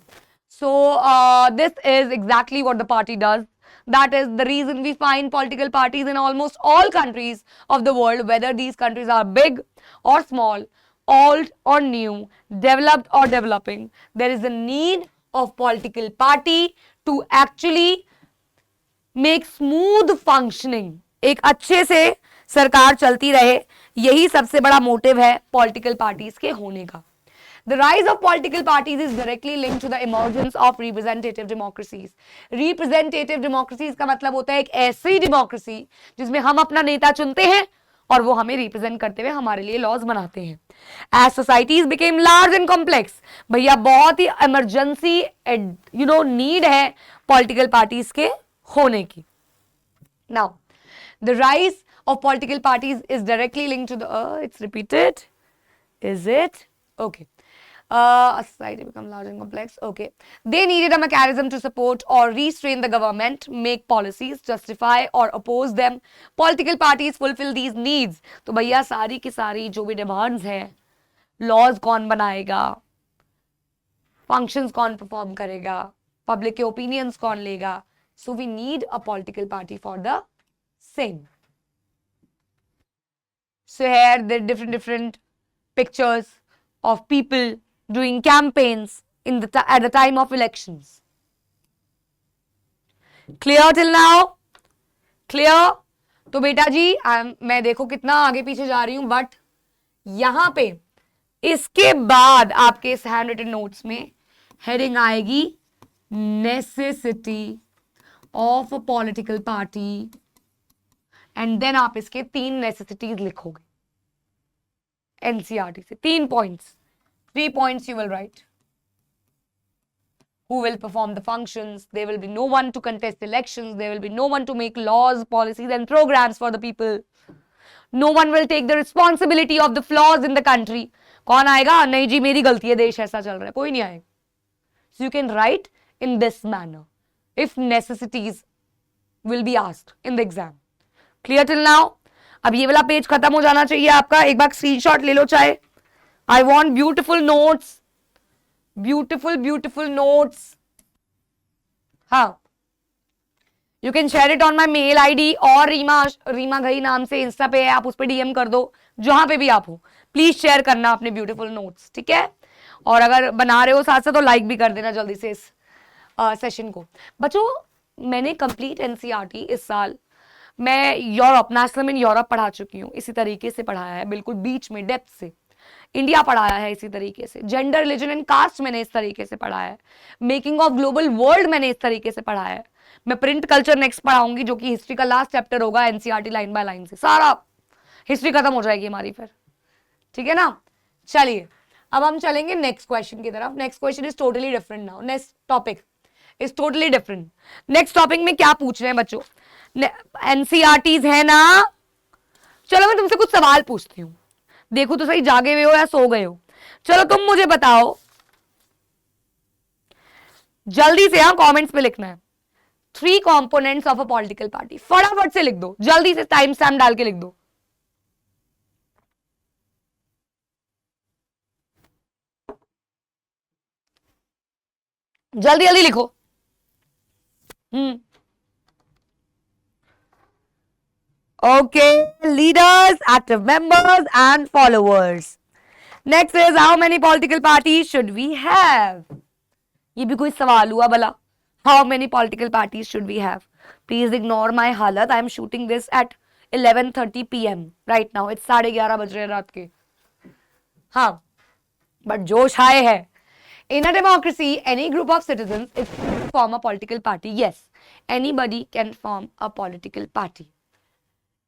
So this is exactly what the party does. That is the reason we find political parties in almost all countries of the world, whether these countries are big or small, old or new, developed or developing. There is a need of political party to actually make smooth functioning. एक अच्छे से सरकार चलती रहे, यही सबसे बड़ा motive है पॉलिटिकल पार्टीज के होने का। The rise of political parties is directly linked to the emergence of representative democracies. Representative democracies का मतलब होता है एक ऐसी डेमोक्रेसी जिसमें हम अपना नेता चुनते हैं और वो हमें रिप्रेजेंट करते हुए हमारे लिए लॉज बनाते हैं। As societies became large and complex, भैया बहुत ही इमरजेंसी नीड है पॉलिटिकल पार्टीज के होने की। Now, the rise of political parties is directly linked to the it's repeated, is it? Okay. A society become large and complex. Okay. They needed a mechanism to support or restrain the government, make policies, justify or oppose them. Political parties fulfill these needs. तो भैया सारी की सारी जो भी demands हैं, laws कौन बनाएगा, फंक्शंस कौन परफॉर्म करेगा, पब्लिक के ओपिनियंस कौन लेगा, so we need a political party for the same. So here there are different pictures of people doing campaigns at the time of elections. Clear till now? Clear? तो बेटा जी मैं देखो कितना आगे पीछे जा रही हूं, बट यहां पे इसके बाद आपके इस हैंड रिटन नोट्स में हेडिंग आएगी necessity of a political party, and then आप इसके 3 नेसेसिटीज लिखोगे एनसीईआरटी से, 3 points. 3 points you will write. Who will perform the functions? There will be no one to contest elections. There will be no one to make laws, policies and programs for the people. No one will take the responsibility of the flaws in the country. कौन आएगा? नहीं जी मेरी गलती है, देश ऐसा चल रहा है, कोई नहीं आएगा। So you can write in this manner if necessities will be asked in the exam. Clear till now? अब ये वाला पेज खत्म हो जाना चाहिए आपका, एक बार स्क्रीनशॉट ले लो चाहे। I want beautiful notes, beautiful notes. हाँ, you can share it on my mail ID और रीमा घई नाम से इंस्टा पे है, आप उस पर DM कर दो, जहां पे भी आप हो प्लीज शेयर करना अपने ब्यूटीफुल नोट्स, ठीक है। और अगर बना रहे हो साथ साथ तो लाइक भी कर देना जल्दी से इस सेशन को। बच्चों मैंने कंप्लीट एनसीईआरटी इस साल मैं यूरोप, नेशनल इन यूरोप पढ़ा चुकी हूँ, इसी तरीके से पढ़ाया है, बिल्कुल बीच में डेप्थ से। इंडिया पढ़ाया है इसी तरीके से, जेंडर रिलीजन एंड कास्ट मैंने इस तरीके से पढ़ाया है, मेकिंग ऑफ ग्लोबल वर्ल्ड मैंने इस तरीके से पढ़ाया है। मैं प्रिंट कल्चर नेक्स्ट पढ़ाऊंगी जो कि हिस्ट्री का लास्ट चैप्टर होगा एनसीईआरटी लाइन बाय लाइन से, सारा हिस्ट्री खत्म हो जाएगी हमारी फिर, ठीक है ना। चलिए अब हम चलेंगे नेक्स्ट क्वेश्चन की तरफ। Next question is totally different now, next topic is totally different. Next topic में क्या पूछ रहे हैं बच्चों, एनसीईआरटीज है ना। चलो मैं तुमसे कुछ सवाल पूछती हूँ, देखो तो सही जागे हुए हो या सो गए हो। चलो तुम मुझे बताओ जल्दी से, हाँ कमेंट्स पे लिखना है, 3 components of a political party, फटाफट से लिख दो, जल्दी से टाइम स्टैम्प डाल के लिख दो। जल्दी जल्दी लिखो। Okay, leaders, active members and followers. Next is how many political parties should we have. ये भी कोई सवाल हुआ भला? How many political parties should we have? Please ignore my हालत। I am shooting this at 11:30 PM right now. It's 11:30 बज रहे हैं रात के। हाँ, बट जोश आए है। In a democracy, any group of citizens is free to form a political party. Yes, anybody can form a political party.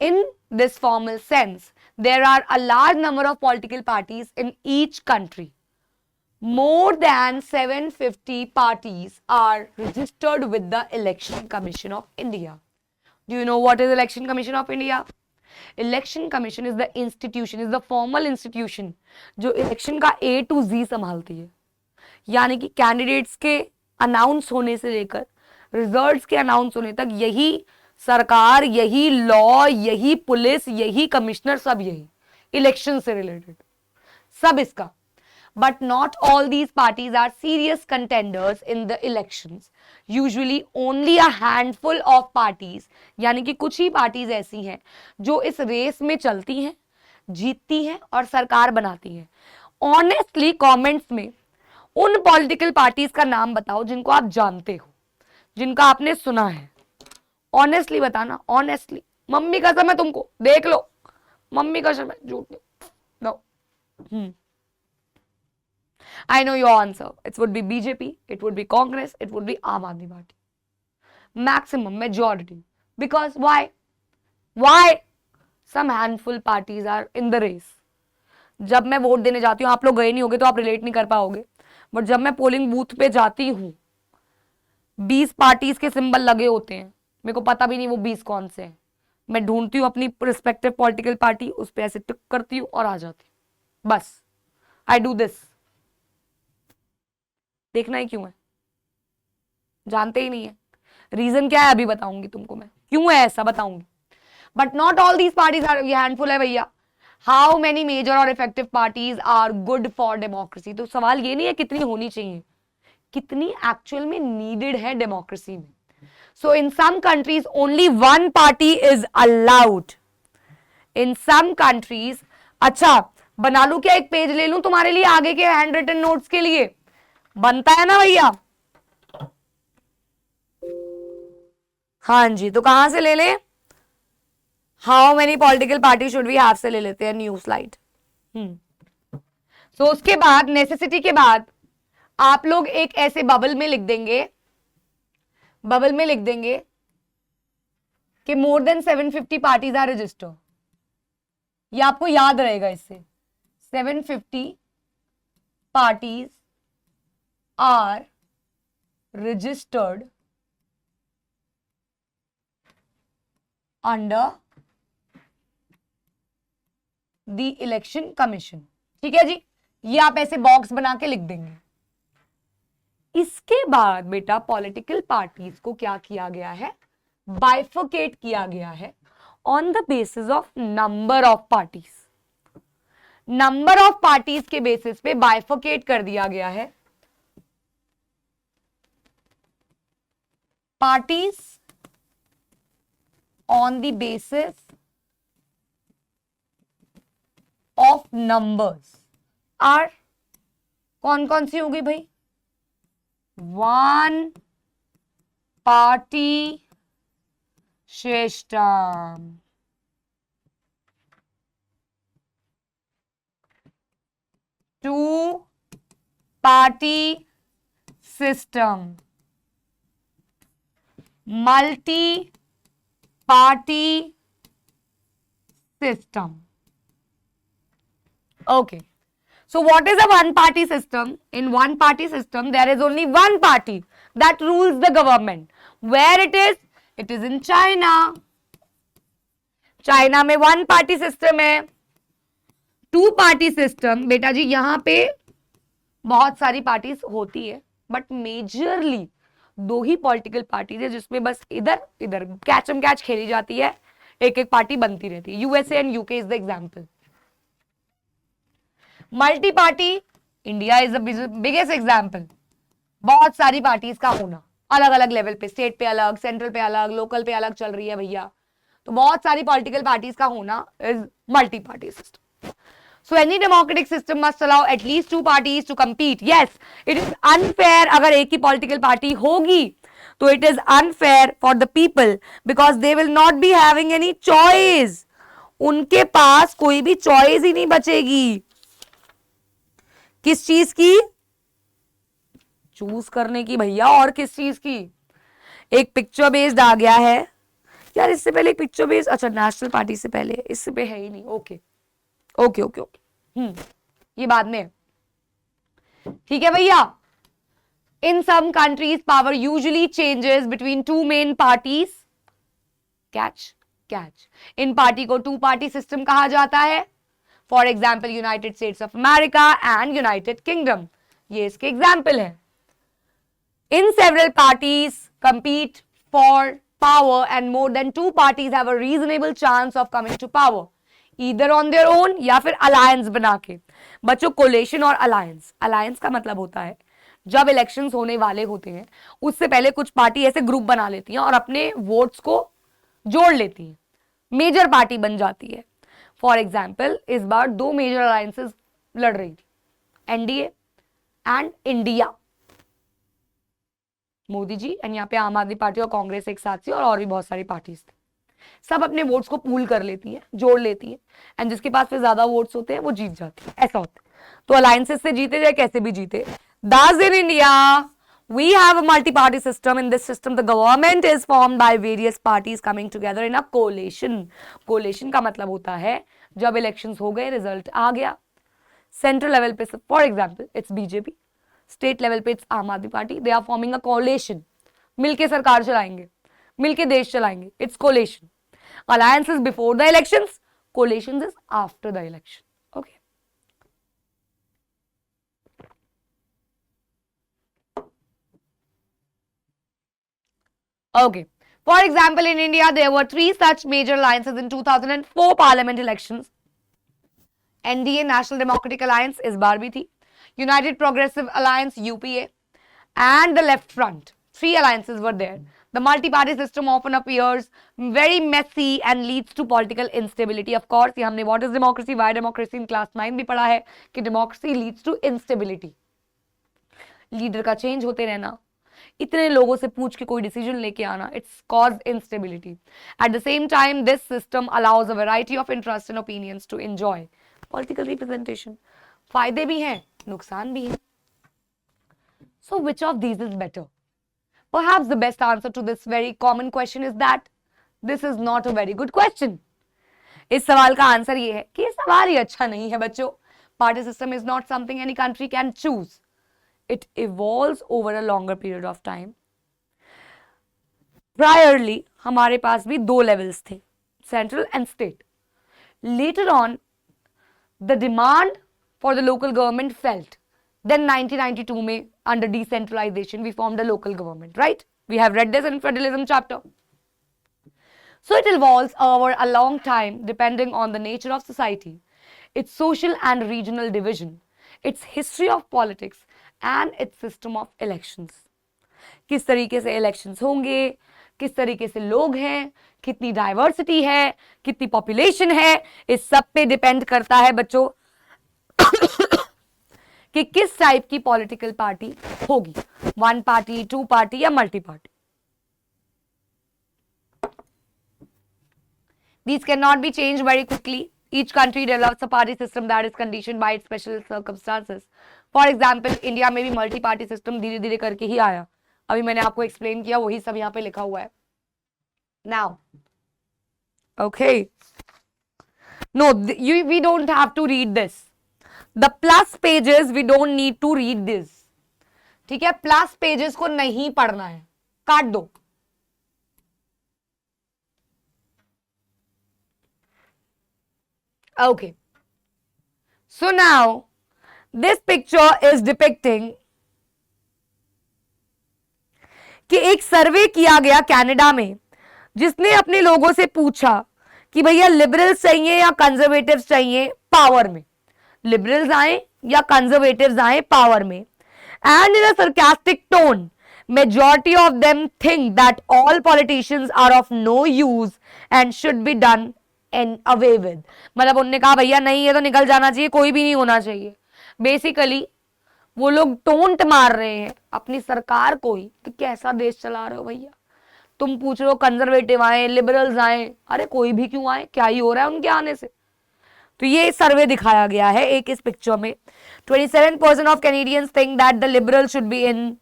In this formal sense, there are a large number of political parties in each country. More than 750 parties are registered with the Election Commission of India. Do you know what is Election Commission of India? Election Commission is the institution, is the formal institution जो election का A to Z संभालती है। यानी कि candidates के announce होने से लेकर रिजल्ट्स के अनाउंस होने तक यही सरकार, यही लॉ, यही पुलिस, यही कमिश्नर, सब यही इलेक्शन से रिलेटेड सब इसका। But not all these parties are serious contenders in the elections. Usually only a handful of parties, यानी कि कुछ ही पार्टीज ऐसी हैं जो इस रेस में चलती हैं, जीतती हैं और सरकार बनाती हैं। ऑनेस्टली कमेंट्स में उन पॉलिटिकल पार्टीज का नाम बताओ जिनको आप जानते हो, जिनका आपने सुना है। ऑनेस्टली बताना, ऑनेस्टली। मम्मी कसम है तुमको, देख लो, मम्मी कसम है, झूठ no. I know your answer. It would be BJP, it would be Congress, it would be Aam Aadmi Party. Maximum majority. Because why? Why? Some handful parties are in the race. जब मैं vote देने जाती हूँ, आप लोग गए नहीं होगे तो आप रिलेट नहीं कर पाओगे, बट जब मैं पोलिंग बूथ पे जाती हूँ 20 पार्टीज के सिंबल लगे होते हैं, मेरे को पता भी नहीं वो 20 कौन से हैं। मैं ढूंढती हूँ अपनी रिस्पेक्टिव पॉलिटिकल पार्टी, उस पर ऐसे टिक करती हूँ और आ जाती हूँ। बस आई डू दिस। देखना ही क्यों है? जानते ही नहीं है। रीजन क्या है अभी बताऊंगी तुमको मैं, क्यों है ऐसा बताऊंगी। But not all these parties are, ये हैंडफुल है भैया। हाउ मेनी मेजर और effective parties are good for democracy? तो सवाल ये नहीं है कितनी होनी चाहिए, कितनी एक्चुअल में नीडेड है डेमोक्रेसी में। So in some countries only one party is allowed. In some countries, अच्छा बना लू क्या, एक पेज ले लूं तुम्हारे लिए आगे के हैंड रिटन नोट्स के लिए? बनता है ना भैया? हाँ जी, तो कहां से ले ले? How many political party should we have से ले लेते हैं, न्यू स्लाइड। सो उसके बाद नेसेसिटी के बाद आप लोग एक ऐसे बबल में लिख देंगे, बबल में लिख देंगे कि more than 750 parties are registered. ये आपको याद रहेगा इससे, 750 parties are registered under the election commission. ठीक है जी, ये आप ऐसे बॉक्स बना के लिख देंगे। इसके बाद बेटा पॉलिटिकल पार्टीज को क्या किया गया है? बाइफर्केट किया गया है on the basis of number of parties. Number of parties के बेसिस पे बाइफर्केट कर दिया गया है। Parties on the basis of numbers are कौन कौन सी होगी भाई? One party system, two party system, multi party system. Okay. So what is a one party system? In one party system, there is only one party that rules the government. Where it is? It is in China. China में one party system है। two party system, बेटा जी यहाँ पे बहुत सारी parties होती है, but majorly दो ही पॉलिटिकल पार्टीज है जिसमें बस इधर इधर कैच एंड कैच खेली जाती है, एक एक पार्टी बनती रहती है। USA and UK is the example. Multi-party, India is the biggest example. बहुत सारी पार्टीज का होना, अलग अलग लेवल पे, स्टेट पे अलग, सेंट्रल पे अलग, लोकल पे अलग चल रही है भैया, तो बहुत सारी पॉलिटिकल पार्टीज का होना is multi party system. So any democratic system must allow at least two parties to compete. Yes, it is unfair अगर एक ही political party होगी तो it is unfair for the people because they will not be having any choice. उनके पास कोई भी choice ही नहीं बचेगी. किस चीज की? चूज करने की भैया. और किस चीज की? एक पिक्चर बेस्ड आ गया है यार. इससे पहले एक पिक्चर बेस्ड, अच्छा नेशनल पार्टी से पहले, इससे पे है ही नहीं. ओके ओके ओके ओके, ये बाद में. ठीक है भैया. In some countries power usually changes between two main parties. Catch catch. इन पार्टी को टू पार्टी सिस्टम कहा जाता है. For example United States of America and United Kingdom, ये इसके एग्जाम्पल है. In several parties compete for power and more than two parties have a reasonable chance of coming to power either on their own या फिर alliance बना के. बच्चों coalition और alliance, alliance का मतलब होता है जब इलेक्शंस होने वाले होते हैं उससे पहले कुछ पार्टी ऐसे ग्रुप बना लेती हैं और अपने वोट्स को जोड़ लेती हैं, मेजर पार्टी बन जाती है. फॉर एग्जाम्पल इस बार दो मेजर अलायंसेस लड़ रही थी, NDA and India, Modi ji and यहाँ पे आम आदमी पार्टी और कांग्रेस एक साथ थी और भी बहुत सारी पार्टीज थी. सब अपने वोट्स को पूल कर लेती हैं, जोड़ लेती हैं एंड जिसके पास फिर ज्यादा वोट्स होते हैं वो जीत जाती है. ऐसा होता है. तो अलायंसेस से जीते जाए कैसे भी जीते. Thus in India we have a multi-party system. In this system the government is formed by various parties coming together in a coalition. Coalition का मतलब होता है जब इलेक्शंस हो गए, रिजल्ट आ गया, सेंट्रल लेवल पे for example it's BJP, state level पे it's Aam Aadmi party, they are forming a coalition. मिलके सरकार चलाएंगे, मिलके देश चलाएंगे, it's coalition. Alliance is before the elections, coalition is after the election. Okay. Okay. For example, in India, there were three such major alliances in 2004 parliament elections. NDA, National Democratic Alliance, इस बार भी थी. United Progressive Alliance, UPA, and the Left Front. Three alliances were there. The multi-party system often appears very messy and leads to political instability. Of course, ये हमने what is democracy, why democracy in class 9 भी पढ़ा है कि democracy leads to instability. Leader का change होते रहना, इतने लोगों से पूछ के कोई डिसीजन लेके आना, it's cause instability. At the same time this system allows a variety of interest and opinions to enjoy political representation. फायदे भी हैं, नुकसान भी हैं. So which of these is better? Perhaps the best answer to this very common question is that this is not a very good question. इस सवाल का answer ये है कि ये सवाल ही अच्छा नहीं है बच्चों. Party system is not something any country can choose. It evolves over a longer period of time. Priorly, हमारे पास भी दो levels थे, central and state. Later on, the demand for the local government felt. Then 1992 में under decentralization we formed a local government, right? We have read this in federalism chapter. So it evolves over a long time depending on the nature of society, its social and regional division, its history of politics and its system of elections. किस तरीके से elections होंगे, किस तरीके से लोग हैं, कितनी diversity है, कितनी population है, इस सब पे depend करता है बच्चों कि किस टाइप की पॉलिटिकल पार्टी होगी, वन पार्टी, टू पार्टी या multi party. These cannot be changed very quickly. Each country develops a party system that is conditioned by its special circumstances. For example, India में भी multi party system धीरे धीरे करके ही आया. अभी मैंने आपको एक्सप्लेन किया, वही सब यहाँ पे लिखा हुआ है. Now, okay. No, we don't have to read this. The plus pages we don't need to read this. ठीक है, प्लस पेजेस को नहीं पढ़ना है, काट दो. Okay. So now this picture is depicting कि एक सर्वे किया गया कनाडा में जिसने अपने लोगों से पूछा कि भैया लिबरल्स चाहिए या कंजर्वेटिव्स चाहिए पावर में, लिबरल्स आए या कंजर्वेटिव्स आए पावर में. and in a sarcastic tone. Majority of them think that all politicians are of no use and should be done and away with. मतलब उन्होंने कहा भैया नहीं, ये तो निकल जाना चाहिए, कोई भी नहीं होना चाहिए. बेसिकली वो लोग टोंट मार रहे हैं अपनी सरकार को ही कि कैसा देश चला रहे हो भैया. तुम पूछ रहे हो कंजर्वेटिव आए, लिबरल्स आए, अरे कोई भी क्यों आए, क्या ही हो रहा है उनके आने से. तो ये सर्वे दिखाया गया है एक इस पिक्चर में. 27% of Canadians think that the liberal should be in.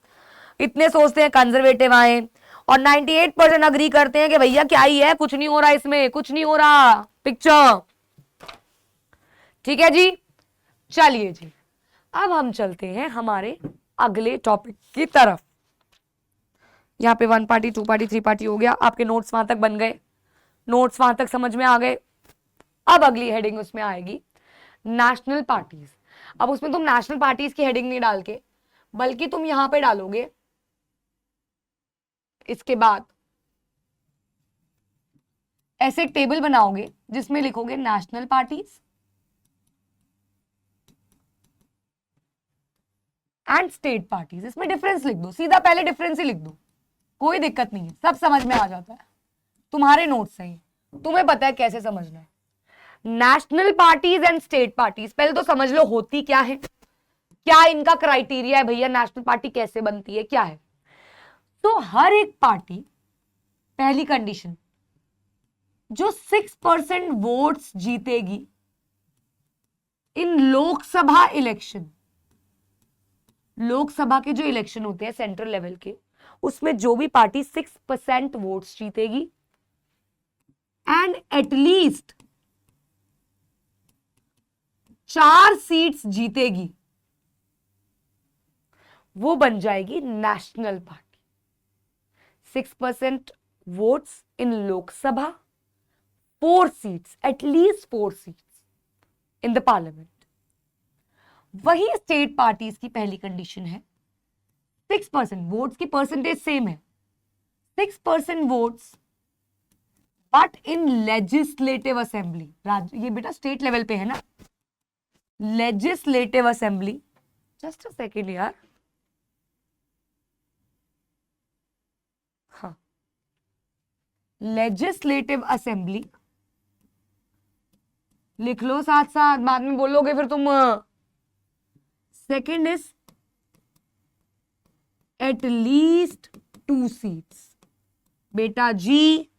इतने सोचते हैं कंजर्वेटिव आए, और 98% अग्री करते हैं कि भैया क्या ही है, कुछ नहीं हो रहा इसमें, कुछ नहीं हो रहा. पिक्चर ठीक है जी. चलिए जी, अब हम चलते हैं हमारे अगले टॉपिक की तरफ. यहाँ पे 1 पार्टी 2 पार्टी 3 पार्टी हो गया. आपके नोट्स वहां तक बन गए, नोट्स वहां तक समझ में आ गए. अब अगली हेडिंग उसमें आएगी नेशनल पार्टीज. अब उसमें तुम नेशनल पार्टीज की हेडिंग नहीं डाल के, बल्कि तुम यहां पे डालोगे इसके बाद ऐसे एक टेबल बनाओगे जिसमें लिखोगे national parties and state parties. इसमें डिफरेंस लिख दो, सीधा पहले डिफरेंस ही लिख दो, कोई दिक्कत नहीं है, सब समझ में आ जाता है. तुम्हारे नोट्स से ही तुम्हें पता है कैसे समझना है. National parties and state parties पहले तो समझ लो होती क्या है, क्या इनका क्राइटेरिया है भैया, नेशनल पार्टी कैसे बनती है, क्या है. तो हर एक पार्टी, पहली कंडीशन, जो 6% वोट्स जीतेगी इन लोकसभा इलेक्शन, लोकसभा के जो इलेक्शन होते हैं सेंट्रल लेवल के, उसमें जो भी पार्टी 6% वोट्स जीतेगी एंड एटलीस्ट 4 सीट्स जीतेगी, वो बन जाएगी national party. 6% votes in Lok Sabha, 4 seats, at least 4 seats in the parliament. वही स्टेट पार्टीज की पहली कंडीशन है 6%. वोट्स की परसेंटेज सेम है, 6% votes but in legislative assembly. ये बेटा स्टेट लेवल पे है ना, legislative assembly. Just a second यार, हाँ, लेजिस्लेटिव असेंबली लिख लो साथ साथ, बाद में बोलोगे फिर तुम. Second is at least 2 seats. बेटा जी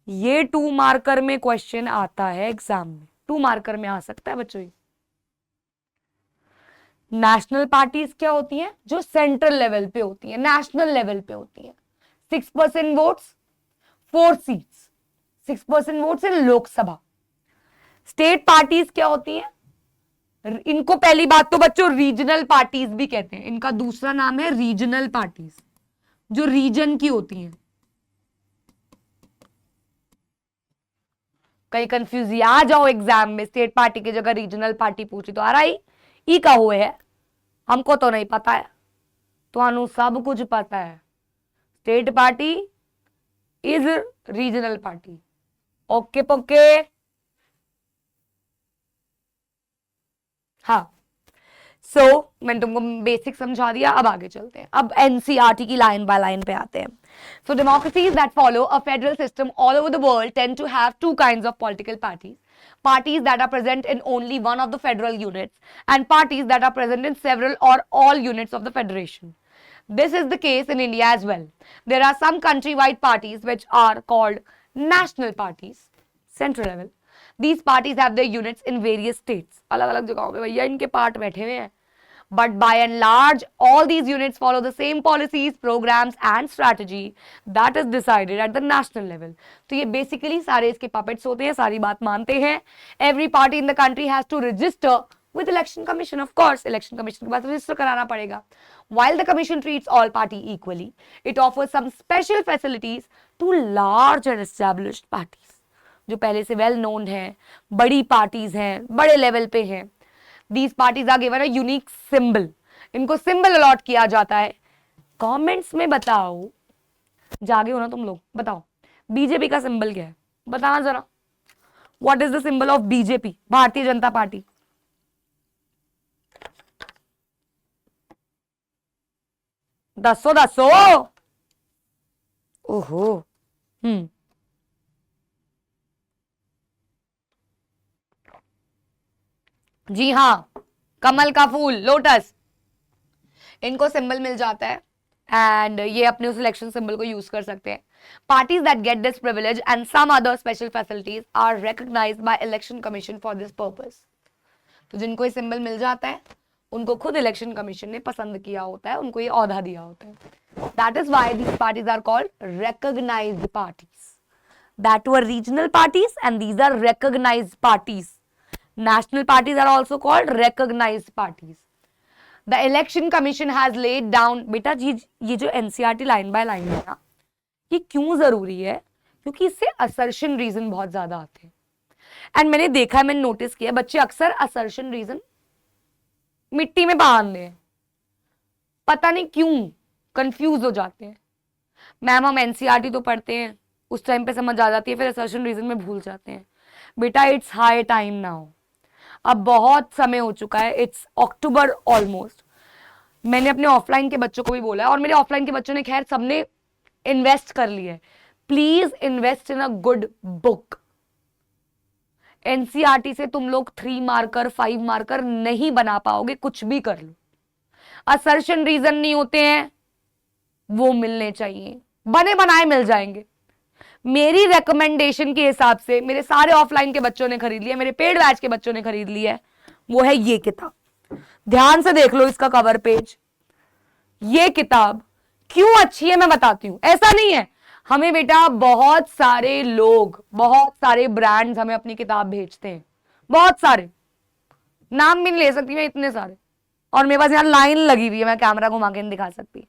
ये 2 मार्कर में क्वेश्चन आता है एग्जाम में, 2 मार्कर में आ सकता है बच्चों. नेशनल पार्टीज क्या होती हैं, जो सेंट्रल लेवल पे होती है, नेशनल लेवल पे होती है. 6% votes, 4 seats, 6% votes in Lok Sabha. State parties क्या होती हैं, इनको पहली बात तो बच्चों रीजनल पार्टीज भी कहते हैं. इनका दूसरा नाम है रीजनल पार्टीज, जो रीजन की होती हैं. कहीं कंफ्यूज आ जाओ एग्जाम में, स्टेट पार्टी की जगह रीजनल पार्टी पूछी तो आ रहा ही का हुए है, हमको तो नहीं पता है, तो सब कुछ पता है. State party is regional party. Okay पोके. हाँ, सो मैंने तुमको बेसिक समझा दिया. अब आगे चलते हैं, अब एनसीईआरटी की लाइन बाय लाइन पे आते हैं. So democracies that follow a federal system all over the world tend to have 2 kinds of political parties. Parties that are present in only one of the federal units and parties that are present in several or all units of the federation. This is the case in India as well. There are some countrywide parties which are called national parties, central level. These parties have their units in various states. अलग अलग जगहों पे भैया इनके part बैठे हुए हैं. But by and large, all these units follow the same policies, programs and strategy that is decided at the national level. तो ये basically सारे इसके puppets होते हैं, सारी बात मानते हैं. Every party in the country has to register with election commission. Of course, election commission के पास register कराना पड़ेगा. While the commission treats all party equally, it offers some special facilities to large and established parties. जो पहले से well known है, बड़ी parties हैं, बड़े level पे हैं. These parties are given a unique symbol. इनको symbol allot किया जाता है. Comments में बताओ, जागे हो ना तुम लोग, बताओ बीजेपी का सिंबल क्या है, बताना जरा. What is the symbol of BJP, भारतीय जनता पार्टी? दसो दसो। ओहो। जी हाँ, कमल का फूल, लोटस, इनको सिंबल मिल जाता है एंड ये अपने उस इलेक्शन सिंबल को यूज कर सकते हैं। Parties that get this privilege and some other special facilities are recognised by election commission for this purpose. तो जिनको ये सिंबल मिल जाता है उनको खुद इलेक्शन कमीशन ने पसंद किया होता है, उनको ये औहदा दिया होता है। That is why these parties are called recognised parties. That were regional parties and these are recognised parties. National parties are also called recognized parties. The election commission has laid down, बेटा जी ये जो NCERT line by line है ना, ये क्यों जरूरी है? क्योंकि इससे असर्शन रीजन बहुत ज्यादा आते हैं। एंड मैंने देखा है, मैंने नोटिस किया, बच्चे अक्सर असर्शन रीजन मिट्टी में बांध दे, पता नहीं क्यों कंफ्यूज हो जाते हैं। मैम हम NCERT तो पढ़ते हैं, उस टाइम पे समझ आ जाती है, फिर असर्शन रीजन में भूल जाते हैं। बेटा इट्स हाई टाइम नाउ, अब बहुत समय हो चुका है, इट्स अक्टूबर ऑलमोस्ट। मैंने अपने ऑफलाइन के बच्चों को भी बोला है और मेरे ऑफलाइन के बच्चों ने खैर सबने इन्वेस्ट कर लिया है। Please invest in a good book. NCERT से तुम लोग 3 मार्कर 5 मार्कर नहीं बना पाओगे, कुछ भी कर लो। असर्शन रीजन नहीं होते हैं, वो मिलने चाहिए, बने बनाए मिल जाएंगे। मेरी रिकमेंडेशन के हिसाब से मेरे सारे ऑफलाइन के बच्चों ने खरीद लिया, मेरे पेड बैच के बच्चों ने खरीद लिया है, वो है ये किताब। ध्यान से देख लो इसका कवर पेज। ये किताब क्यों अच्छी है मैं बताती हूं। ऐसा नहीं है, हमें बेटा बहुत सारे लोग, बहुत सारे ब्रांड्स हमें अपनी किताब भेजते हैं, बहुत सारे, नाम भी नहीं ले सकती मैं, इतने सारे, और मेरे पास यहां लाइन लगी हुई है, मैं कैमरा घुमा के नहीं दिखा सकती।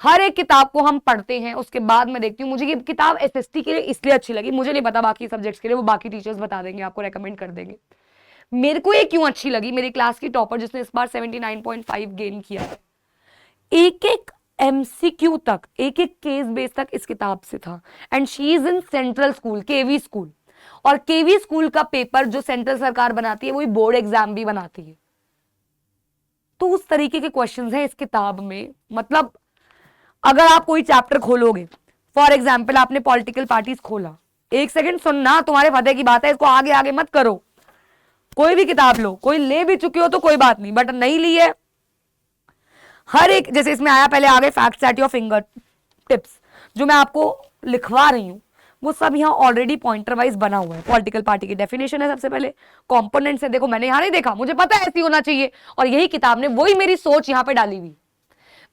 हर एक किताब को हम पढ़ते हैं, उसके बाद मैं देखती हूँ। मुझे ये किताब एसएसटी के लिए इसलिए अच्छी लगी, मुझे नहीं पता बाकी सब्जेक्ट्स के लिए, वो बाकी टीचर्स बता देंगे, आपको रेकमेंड कर देंगे। मेरे को ये क्यों अच्छी लगी, मेरी क्लास की टॉपर जिसने इस बार 79.5 गेन किया है, एक एक एमसीक्यू तक, एक एक केस बेस तक इस किताब से था। And she is in central school, KV school, और केवी स्कूल का पेपर जो सेंट्रल सरकार बनाती है वही बोर्ड एग्जाम भी बनाती है। तो उस तरीके के क्वेश्चंस हैं इस किताब में। मतलब अगर आप कोई चैप्टर खोलोगे, फॉर एग्जाम्पल आपने पॉलिटिकल पार्टीज खोला, एक सेकंड सुनना, तुम्हारे फतेह की बात है, इसको आगे आगे मत करो। कोई भी किताब लो, कोई ले भी चुके हो तो कोई बात नहीं, बट नहीं ली है, हर एक, जैसे इसमें आया पहले आगे facts at your finger tips, जो मैं आपको लिखवा रही हूं वो सब यहाँ ऑलरेडी पॉइंटर वाइज बना हुआ है। पॉलिटिकल पार्टी की डेफिनेशन है सबसे पहले, कंपोनेंट्स है, देखो मैंने यहाँ नहीं देखा, मुझे पता है ऐसी होना चाहिए, और यही किताब ने वही मेरी सोच यहाँ पे डाली हुई।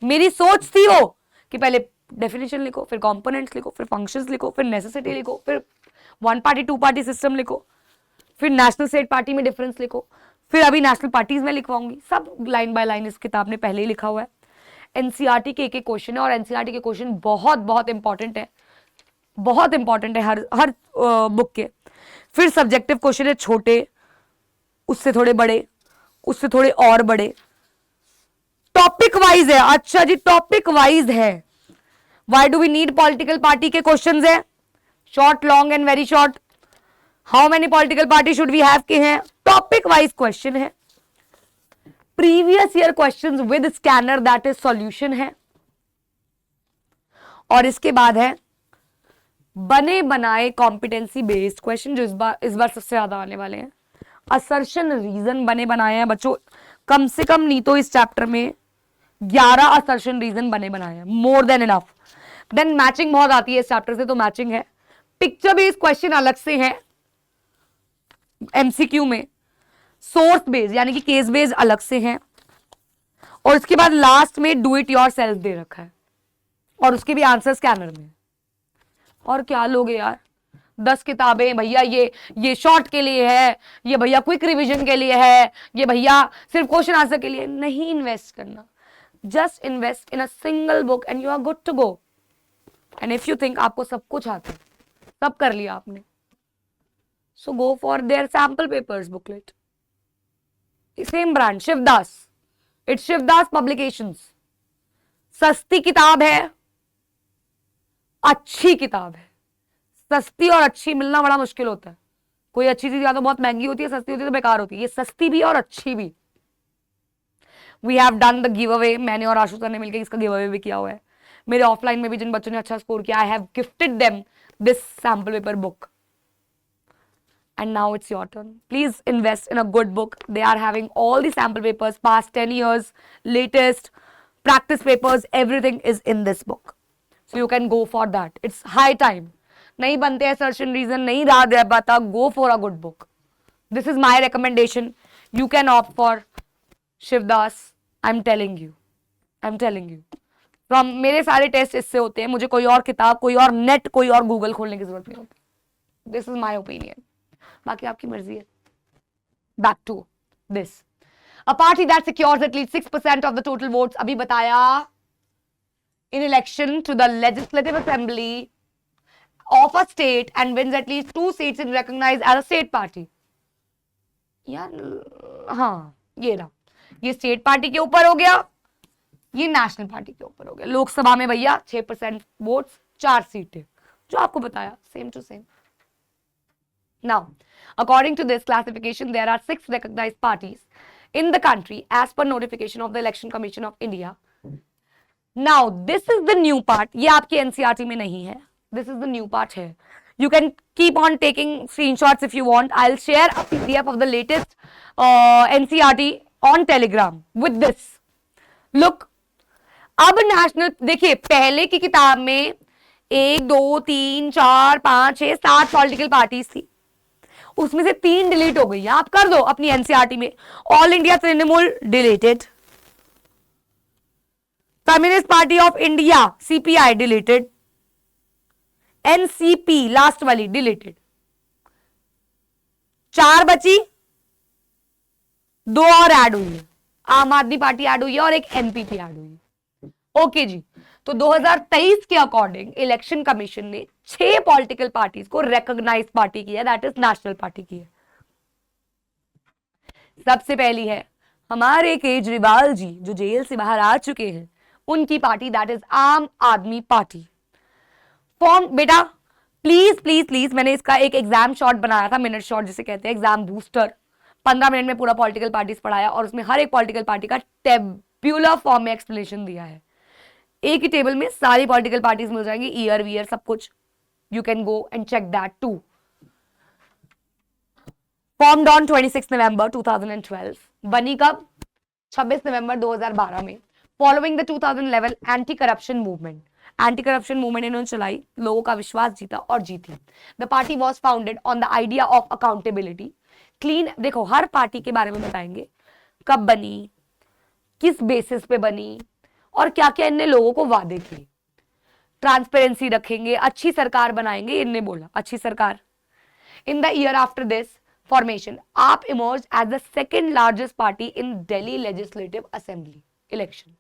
मेरी सोच थी वो कि पहले डेफिनेशन लिखो, फिर कंपोनेंट्स लिखो, फिर फंक्शंस लिखो, फिर नेसेसिटी लिखो, फिर 1 पार्टी 2 पार्टी सिस्टम लिखो, फिर नेशनल स्टेट पार्टी में डिफरेंस लिखो, फिर अभी नेशनल पार्टीज में लिखवाऊंगी। सब लाइन बाय लाइन इस किताब ने पहले ही लिखा हुआ है। एनसीईआरटी के एक क्वेश्चन है, और एनसीईआरटी के क्वेश्चन बहुत बहुत इंपॉर्टेंट है, बहुत इंपॉर्टेंट है हर बुक के। फिर सब्जेक्टिव क्वेश्चन है छोटे, उससे थोड़े बड़े, उससे थोड़े और बड़े, टॉपिक वाइज है। अच्छा जी, टॉपिक वाइज है। Why do we need political party के क्वेश्चंस है, short, long and very short. How many political party should we have के हैं, टॉपिक वाइज क्वेश्चन है। Previous year questions with scanner, that is solution है। और इसके बाद है बने बनाए कॉम्पिटेंसी बेस्ड क्वेश्चन, जो इस बार सबसे ज्यादा आने वाले हैं। असर्शन रीजन बने बनाए हैं बच्चों, कम से कम नहीं तो इस चैप्टर में 11 असर्शन रीजन बने बनाए हैं, more than enough. Then matching बहुत आती है इस चैप्टर से, तो मैचिंग है। पिक्चर बेस्ड क्वेश्चन अलग से है एमसीक्यू में, सोर्स बेस्ड यानी कि केस बेस्ड अलग से हैं, और उसके बाद लास्ट में do it your self they रखा है, और उसके भी आंसर स्कैनर में। और क्या लोगे यार, 10 किताबें भैया, ये शॉर्ट के लिए है, ये भैया क्विक रिवीजन के लिए है, ये भैया सिर्फ क्वेश्चन आंसर के लिए। नहीं इन्वेस्ट करना, just invest in a single book and you are good to go. And if you think आपको सब कुछ आता है, सब कर लिया आपने, so go for their sample papers booklet. Same brand, Shivdas, it's Shivdas publications. सस्ती किताब है, अच्छी किताब है। सस्ती और अच्छी मिलना बड़ा मुश्किल होता है। कोई अच्छी चीज या तो बहुत महंगी होती है, सस्ती होती है तो बेकार होती है। ये सस्ती भी और अच्छी भी। We have done the giveaway, मैंने और आशु सर ने मिलकर इसका गिव अवे भी किया हुआ है। मेरे ऑफलाइन में भी जिन बच्चों ने अच्छा स्कोर किया, I have gifted them this sample paper book. And now it's your turn. Please invest in a good book. They are having all the sample papers, past 10 years, latest practice papers, everything is in this book. So you can go for that. It's high time. नहीं बनते हैं search and reason, नहीं रहा दे पाता, go for a good book. This is my recommendation. You can opt for Shivdas. I'm telling you. I'm telling you. तो मेरे सारे test इससे होते हैं, मुझे कोई और किताब, कोई और नेट, कोई और गूगल खोलने की जरूरत नहीं होती। This is my opinion. बाकी आपकी मर्जी है। Back to this. A party that secures at least 6% of the total votes, अभी बताया, in election to the legislative assembly of a state and wins at least 2 seats is recognized as a state party. यार हाँ, ये रहा, ये state party के ऊपर हो गया, ये नेशनल पार्टी के ऊपर हो गया। लोकसभा में भैया 6% वोट्स, 4 सीटें, जो आपको बताया, same to same. Now, according to this classification, there are 6 recognized parties in the country as per notification of the Election Commission of India. Now, this is the new part. ये आपकी NCERT में नहीं है. This is the new part here. You can keep on taking screenshots if you want. I'll share a PDF of the latest NCERT on Telegram with this. Look, अब national, देखिए पहले की किताब में 1, 2, 3, 4, 5, 6, 7 पॉलिटिकल पार्टीज थी, उसमें से 3 delete हो गई। आप कर दो अपनी एनसीईआरटी में, all India Trinamool deleted, communist party of India CPI deleted, NCP last वाली डिलीटेड, 4 बची, 2 और ऐड हुई है, आम आदमी पार्टी ऐड हुई है और एक एनपीपी ऐड हुई है। ओके जी, तो 2023 के अकॉर्डिंग इलेक्शन कमीशन ने 6 पॉलिटिकल पार्टीज को रिकॉग्नाइज पार्टी की है, दैट इज नेशनल पार्टी की है। सबसे पहली है हमारे केजरीवाल जी जो जेल से बाहर आ चुके हैं, उनकी पार्टी दैट इज आम आदमी पार्टी। फॉर्म बेटा प्लीज प्लीज प्लीज, मैंने इसका एक एग्जाम शॉट बनाया था, मिनट शॉट जिसे कहते हैं, एग्जाम बूस्टर, 15 मिनट में पूरा पॉलिटिकल पार्टीज पढ़ाया और उसमें हर एक पॉलिटिकल पार्टी का टेबुलर फॉर्म में एक्सप्लेनेशन दिया है। एक ही टेबल में सारी पॉलिटिकल पार्टीज मिल जाएंगी, ईयर वीयर सब कुछ, you can go and check that too. Formed on 26 नवंबर 2012, बनी कब? 26 नवंबर 2012 में, following the 2011 anti corruption movement. Anti corruption movement इन्होंने चलाई, लोगों का विश्वास जीता और जीती। The party was founded on the idea of accountability, clean, देखो हर पार्टी के बारे में बताएंगे, कब बनी, किस बेसिस पे बनी और क्या क्या इनने लोगों को वादे किए, ट्रांसपेरेंसी रखेंगे, अच्छी सरकार बनाएंगे, इनने बोला अच्छी सरकार। In the year after this formation, AAP emerge as the second largest party in Delhi legislative assembly election.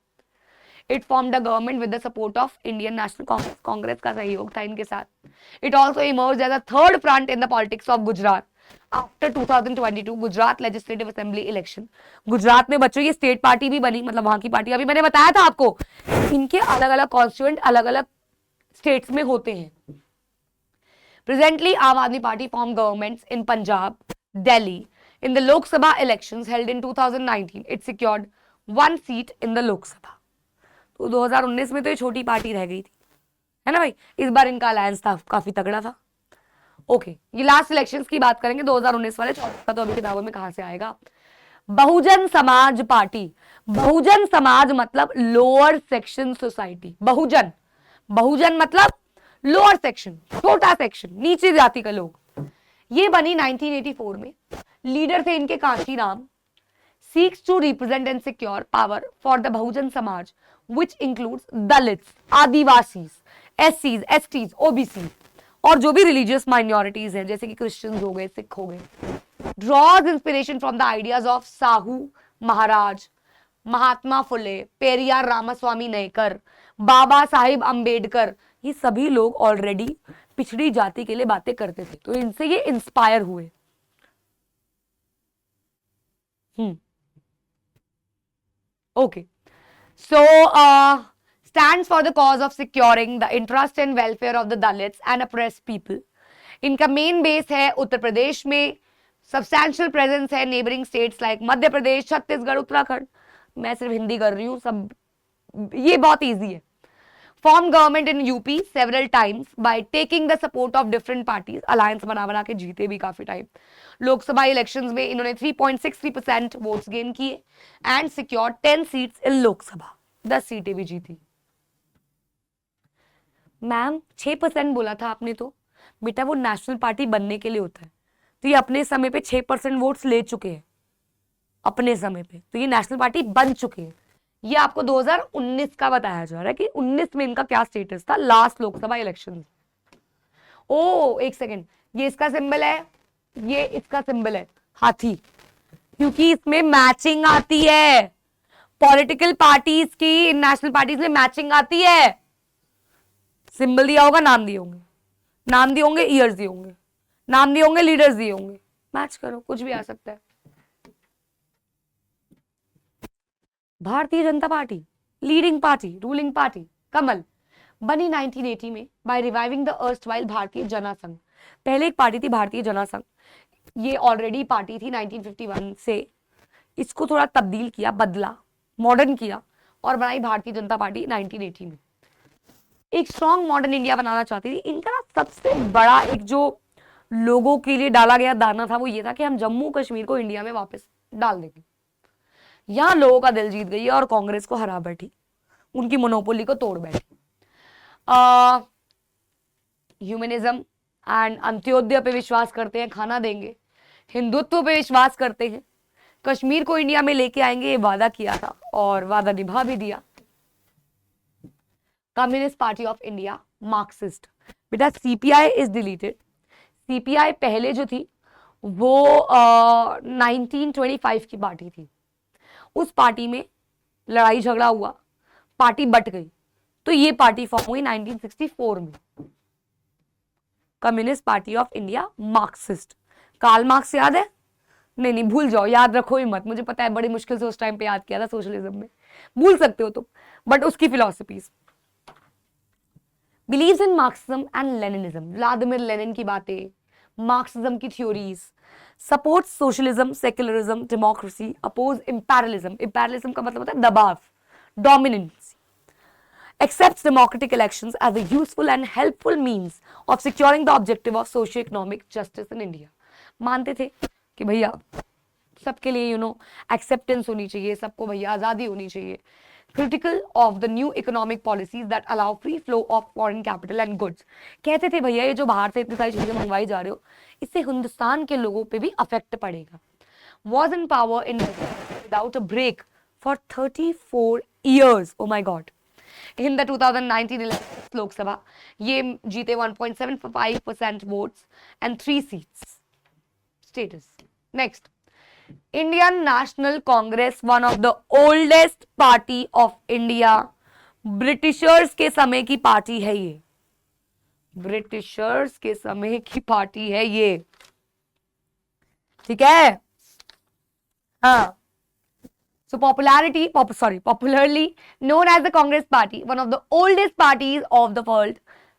It formed a government with the support of Indian National Congress, Congress का सहयोग था इनके साथ। It also emerge as a third front in the politics of Gujarat after 2022 Gujarat legislative assembly election. Gujarat में बच्चों ये state party भी बनी, मतलब वहां की पार्टी, अभी मैंने बताया था आपको, इनके अलग अलग कॉन्स्टिट्यूएंट अलग अलग स्टेट्स में होते हैं। प्रेजेंटली आम Aadmi party form governments in Punjab, Delhi. In the Lok Sabha elections held in 2019 it secured 1 seat in the Lok Sabha. तो 2019 में तो ये छोटी पार्टी रह गई थी, है ना भाई, इस बार इनका अलायंस था काफी तगड़ा था। ओके, ये लास्ट इलेक्शंस की बात करेंगे, 2019 वाले, 14 का तो अभी किताबों में कहां से आएगा। बहुजन समाज पार्टी, बहुजन समाज मतलब लोअर सेक्शन सोसाइटी, बहुजन, बहुजन मतलब लोअर सेक्शन, छोटा सेक्शन, नीचे जाति के लोग। ये बनी 1984 में, लीडर थे इनके Kanshiram. Seeks to represent and secure power for the Bahujan Samaj which includes Dalits, Adivasis, एससीज, एसटीज, ओबीसी और जो भी रिलीजियस माइनॉरिटीज हैं जैसे कि क्रिश्चियंस हो गए, सिख हो गए। Draws inspiration from the ideas of Sahu Maharaj, Mahatma Phule, Periyar Ramaswamy Naicker, Baba Saheb Ambedkar, ये सभी लोग ऑलरेडी पिछड़ी जाति के लिए बातें करते थे, तो इनसे ये इंस्पायर हुए। Okay, so stands for the cause of securing the interest and welfare of the Dalits and oppressed people. इनका मेन बेस है उत्तर प्रदेश में, सब्सटैंशियल प्रेजेंस है neighbouring states like Madhya Pradesh, Chhattisgarh, Uttarakhand, मैं सिर्फ हिंदी कर रही हूँ, सब ये बहुत इजी है। Form government in UP several times by taking the support of different parties, alliance बना बना के जीते भी काफी टाइम। लोकसभा इलेक्शंस में इन्होंने 3.63% वोट्स गेन किए and secure 10 seats in Lok Sabha, 10 सीटें भी जीती। मैम 6% बोला था आपने, तो बेटा वो नेशनल पार्टी बनने के लिए होता है, तो ये अपने समय पे 6% वोट्स ले चुके हैं अपने समय पे, तो ये नेशनल पार्टी बन चुके हैं। ये आपको 2019 का बताया जा रहा है कि 19 में इनका क्या स्टेटस था लास्ट लोकसभा इलेक्शन। ओ एक सेकेंड, ये इसका सिंबल है, ये इसका सिंबल है हाथी, क्योंकि इसमें मैचिंग आती है। पॉलिटिकल पार्टीज की नेशनल पार्टीज में मैचिंग आती है। सिंबल दिया होगा, नाम दिए होंगे, नाम दिए होंगे, ईयर्स दिए होंगे, नाम दिए होंगे, लीडर्स दिए होंगे, मैच करो, कुछ भी आ सकता है। Bharatiya Janata party leading party, ruling party, कमल, बनी 1980 में बाय रिवाइविंग द अर्स्टवाइल भारतीय जनसंघ। पहले एक पार्टी थी भारतीय जनसंघ, ये ऑलरेडी पार्टी थी 1951 से, इसको थोड़ा तब्दील किया, बदला, मॉडर्न किया और बनाई भारतीय जनता पार्टी 1980 में। एक स्ट्रॉन्ग मॉडर्न इंडिया बनाना चाहती थी। इनका ना सबसे बड़ा एक जो लोगों के लिए डाला गया दाना था वो ये था कि हम जम्मू कश्मीर को इंडिया में वापस डाल देंगे। यहां लोगों का दिल जीत गई और कांग्रेस को हरा बैठी, उनकी मोनोपोली को तोड़ बैठी। ह्यूमनिज्म एंड अंत्योदय पे विश्वास करते हैं, खाना देंगे, हिंदुत्व पे विश्वास करते हैं, कश्मीर को इंडिया में लेके आएंगे, ये वादा किया था और वादा निभा भी दिया। Communist party of India, Marxist, बेटा सीपीआई इज डिलीटेड। सीपीआई पहले जो थी वो 1925 की पार्टी थी, उस पार्टी में लड़ाई झगड़ा हुआ, पार्टी बट गई, तो ये पार्टी फॉर्म हुई 1964 में, communist party of India, Marxist. Karl Marx याद है? नहीं भूल जाओ, याद रखो ही मत, मुझे पता है बड़ी मुश्किल से उस टाइम पे याद किया था सोशलिज्म में, भूल सकते हो तुम, बट उसकी philosophies. Believes in Marxism and Leninism, Vladimir Lenin की बातें, मार्क्सिज्म की theories, supports socialism, secularism, democracy, oppose imperialism, imperialism का मतलब होता है दबाव, dominance, accepts democratic elections as a useful and helpful means of securing the objective of socio-economic justice in India। मानते थे कि भैया सबके लिए एक्सेप्टेंस होनी चाहिए, सबको भैया आज़ादी होनी चाहिए। Critical of the new economic policies that allow free flow of foreign capital and goods। कहते थे भैया ये जो बाहर से इतनी सारी चीजें मंगवाई जा रहे हो, इससे हिंदुस्तान के लोगों पे भी अफेक्ट पड़ेगा। Was in power in without a break for 34 years। Oh my God। In the 2019 elections Lok Sabha, ये जीते 1.75% votes and 3 seats। Status next, Indian National Congress, one of the oldest party of India। Britishers के समय की party है ये, Britishers के समय की पार्टी है ये, ठीक है। हाँ, so popularly known as the Congress Party, one of the oldest parties of the world।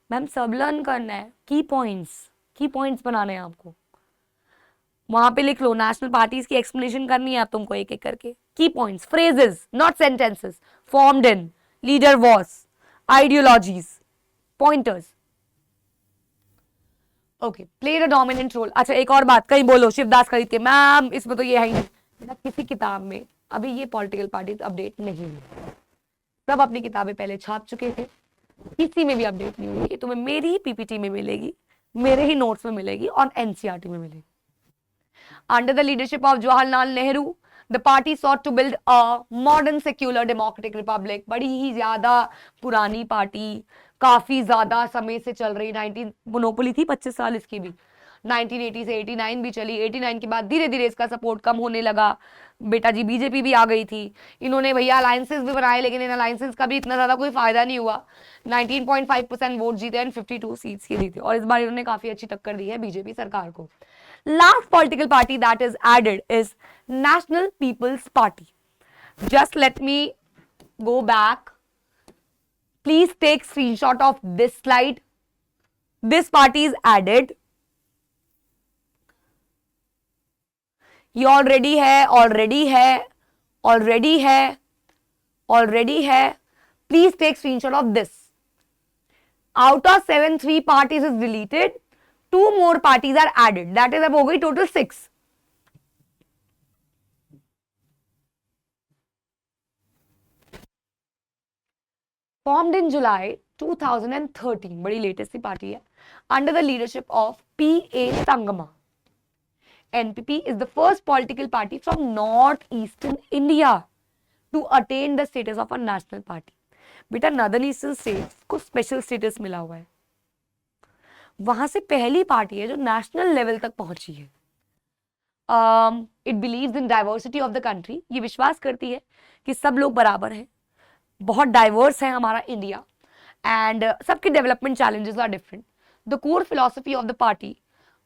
Ma'am सब लर्न करना है, की पॉइंट्स बनाने हैं आपको, वहां पे लिख लो, नेशनल पार्टीज की एक्सप्लेनेशन करनी है तुमको एक एक करके। Key points, phrases not sentences, formed in, leader was, ideologies, pointers. Okay, played a dominant role. अच्छा एक और बात, कहीं बोलो शिवदास खरीदते मैम इसमें तो ये है ही नहीं, किसी किताब में अभी ये पॉलिटिकल पार्टीज अपडेट नहीं हुई, सब अपनी किताबें पहले छाप चुके थे, किसी में भी अपडेट नहीं हुई। तुम्हें मेरी ही पीपीटी में मिलेगी, मेरे ही नोट्स में मिलेगी और एनसीईआरटी में मिलेगी। Under the leadership of Jawaharlal Nehru, the party sought to build a modern secular democratic republic। बड़ी ही ज्यादा पुरानी पार्टी, काफी ज्यादा समय से चल रही, 19 मोनोपोली थी 25 साल इसकी भी, 1980 से 89 भी चली, 89 के बाद धीरे धीरे इसका सपोर्ट कम होने लगा, बेटा जी बीजेपी भी आ गई थी, इन्होंने भैया अलायंसेस भी बनाए, लेकिन इन अलायंसेस का भी इतना ज्यादा कोई फायदा नहीं हुआ। 19.5% वोट जीते एंड 52 सीट्स ये जीते, और इस बार इन्होंने काफी अच्छी टक्कर दी है बीजेपी सरकार को। Last political party that is added is National People's Party। Just let me go back, please take screenshot of this slide। This party is added, ये ऑलरेडी है, ऑलरेडी है, ऑलरेडी है, ऑलरेडी है, please take screenshot of this. Out of 7, 3 parties is deleted, 2 more parties are added. That is, अब हो गई total 6. Formed in July 2013, बड़ी latest सी party है, under the leadership of P.A. Sangama. NPP is the first political party from northeastern India to attain the status of a national party. बेटा northern eastern states को special status मिला हुआ है, वहां से पहली पार्टी है जो नेशनल लेवल तक पहुंची है. It believes in diversity of the country. ये विश्वास करती है कि सब लोग बराबर हैं, बहुत डाइवर्स है हमारा इंडिया, एंड सबके development challenges are different. The core philosophy of the party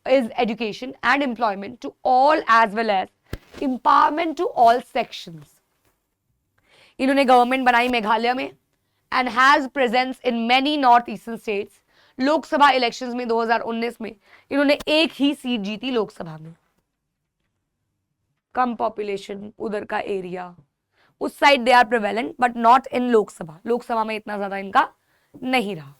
is education and employment to all as well as empowerment to all sections. इन्होंने गवर्नमेंट बनाई मेघालय में and has presence in many northeastern states. Lok Sabha elections में 2019 में इन्होंने एक ही seat जीती लोकसभा में. कम population, उधर का एरिया, उस side they are prevalent but not in Lok Sabha. Lok Sabha में इतना ज्यादा इनका नहीं रहा.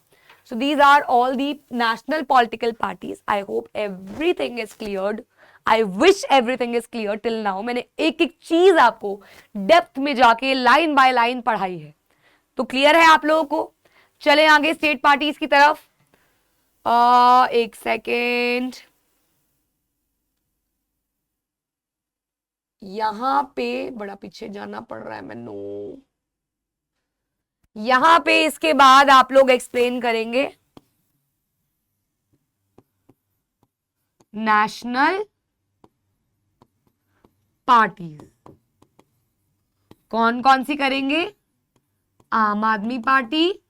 So these are all the national political parties. I hope everything is cleared. I wish everything is clear till now. मैंने एक एक चीज आपको डेप्थ में जाके लाइन बाय लाइन पढ़ाई है, तो क्लियर है आप लोगों को. चले आगे स्टेट पार्टीज की तरफ. एक सेकेंड, यहां पे बड़ा पीछे जाना पड़ रहा है मैनू. यहां पे इसके बाद आप लोग एक्सप्लेन करेंगे नेशनल पार्टीज. कौन कौन सी करेंगे? आम Aadmi party,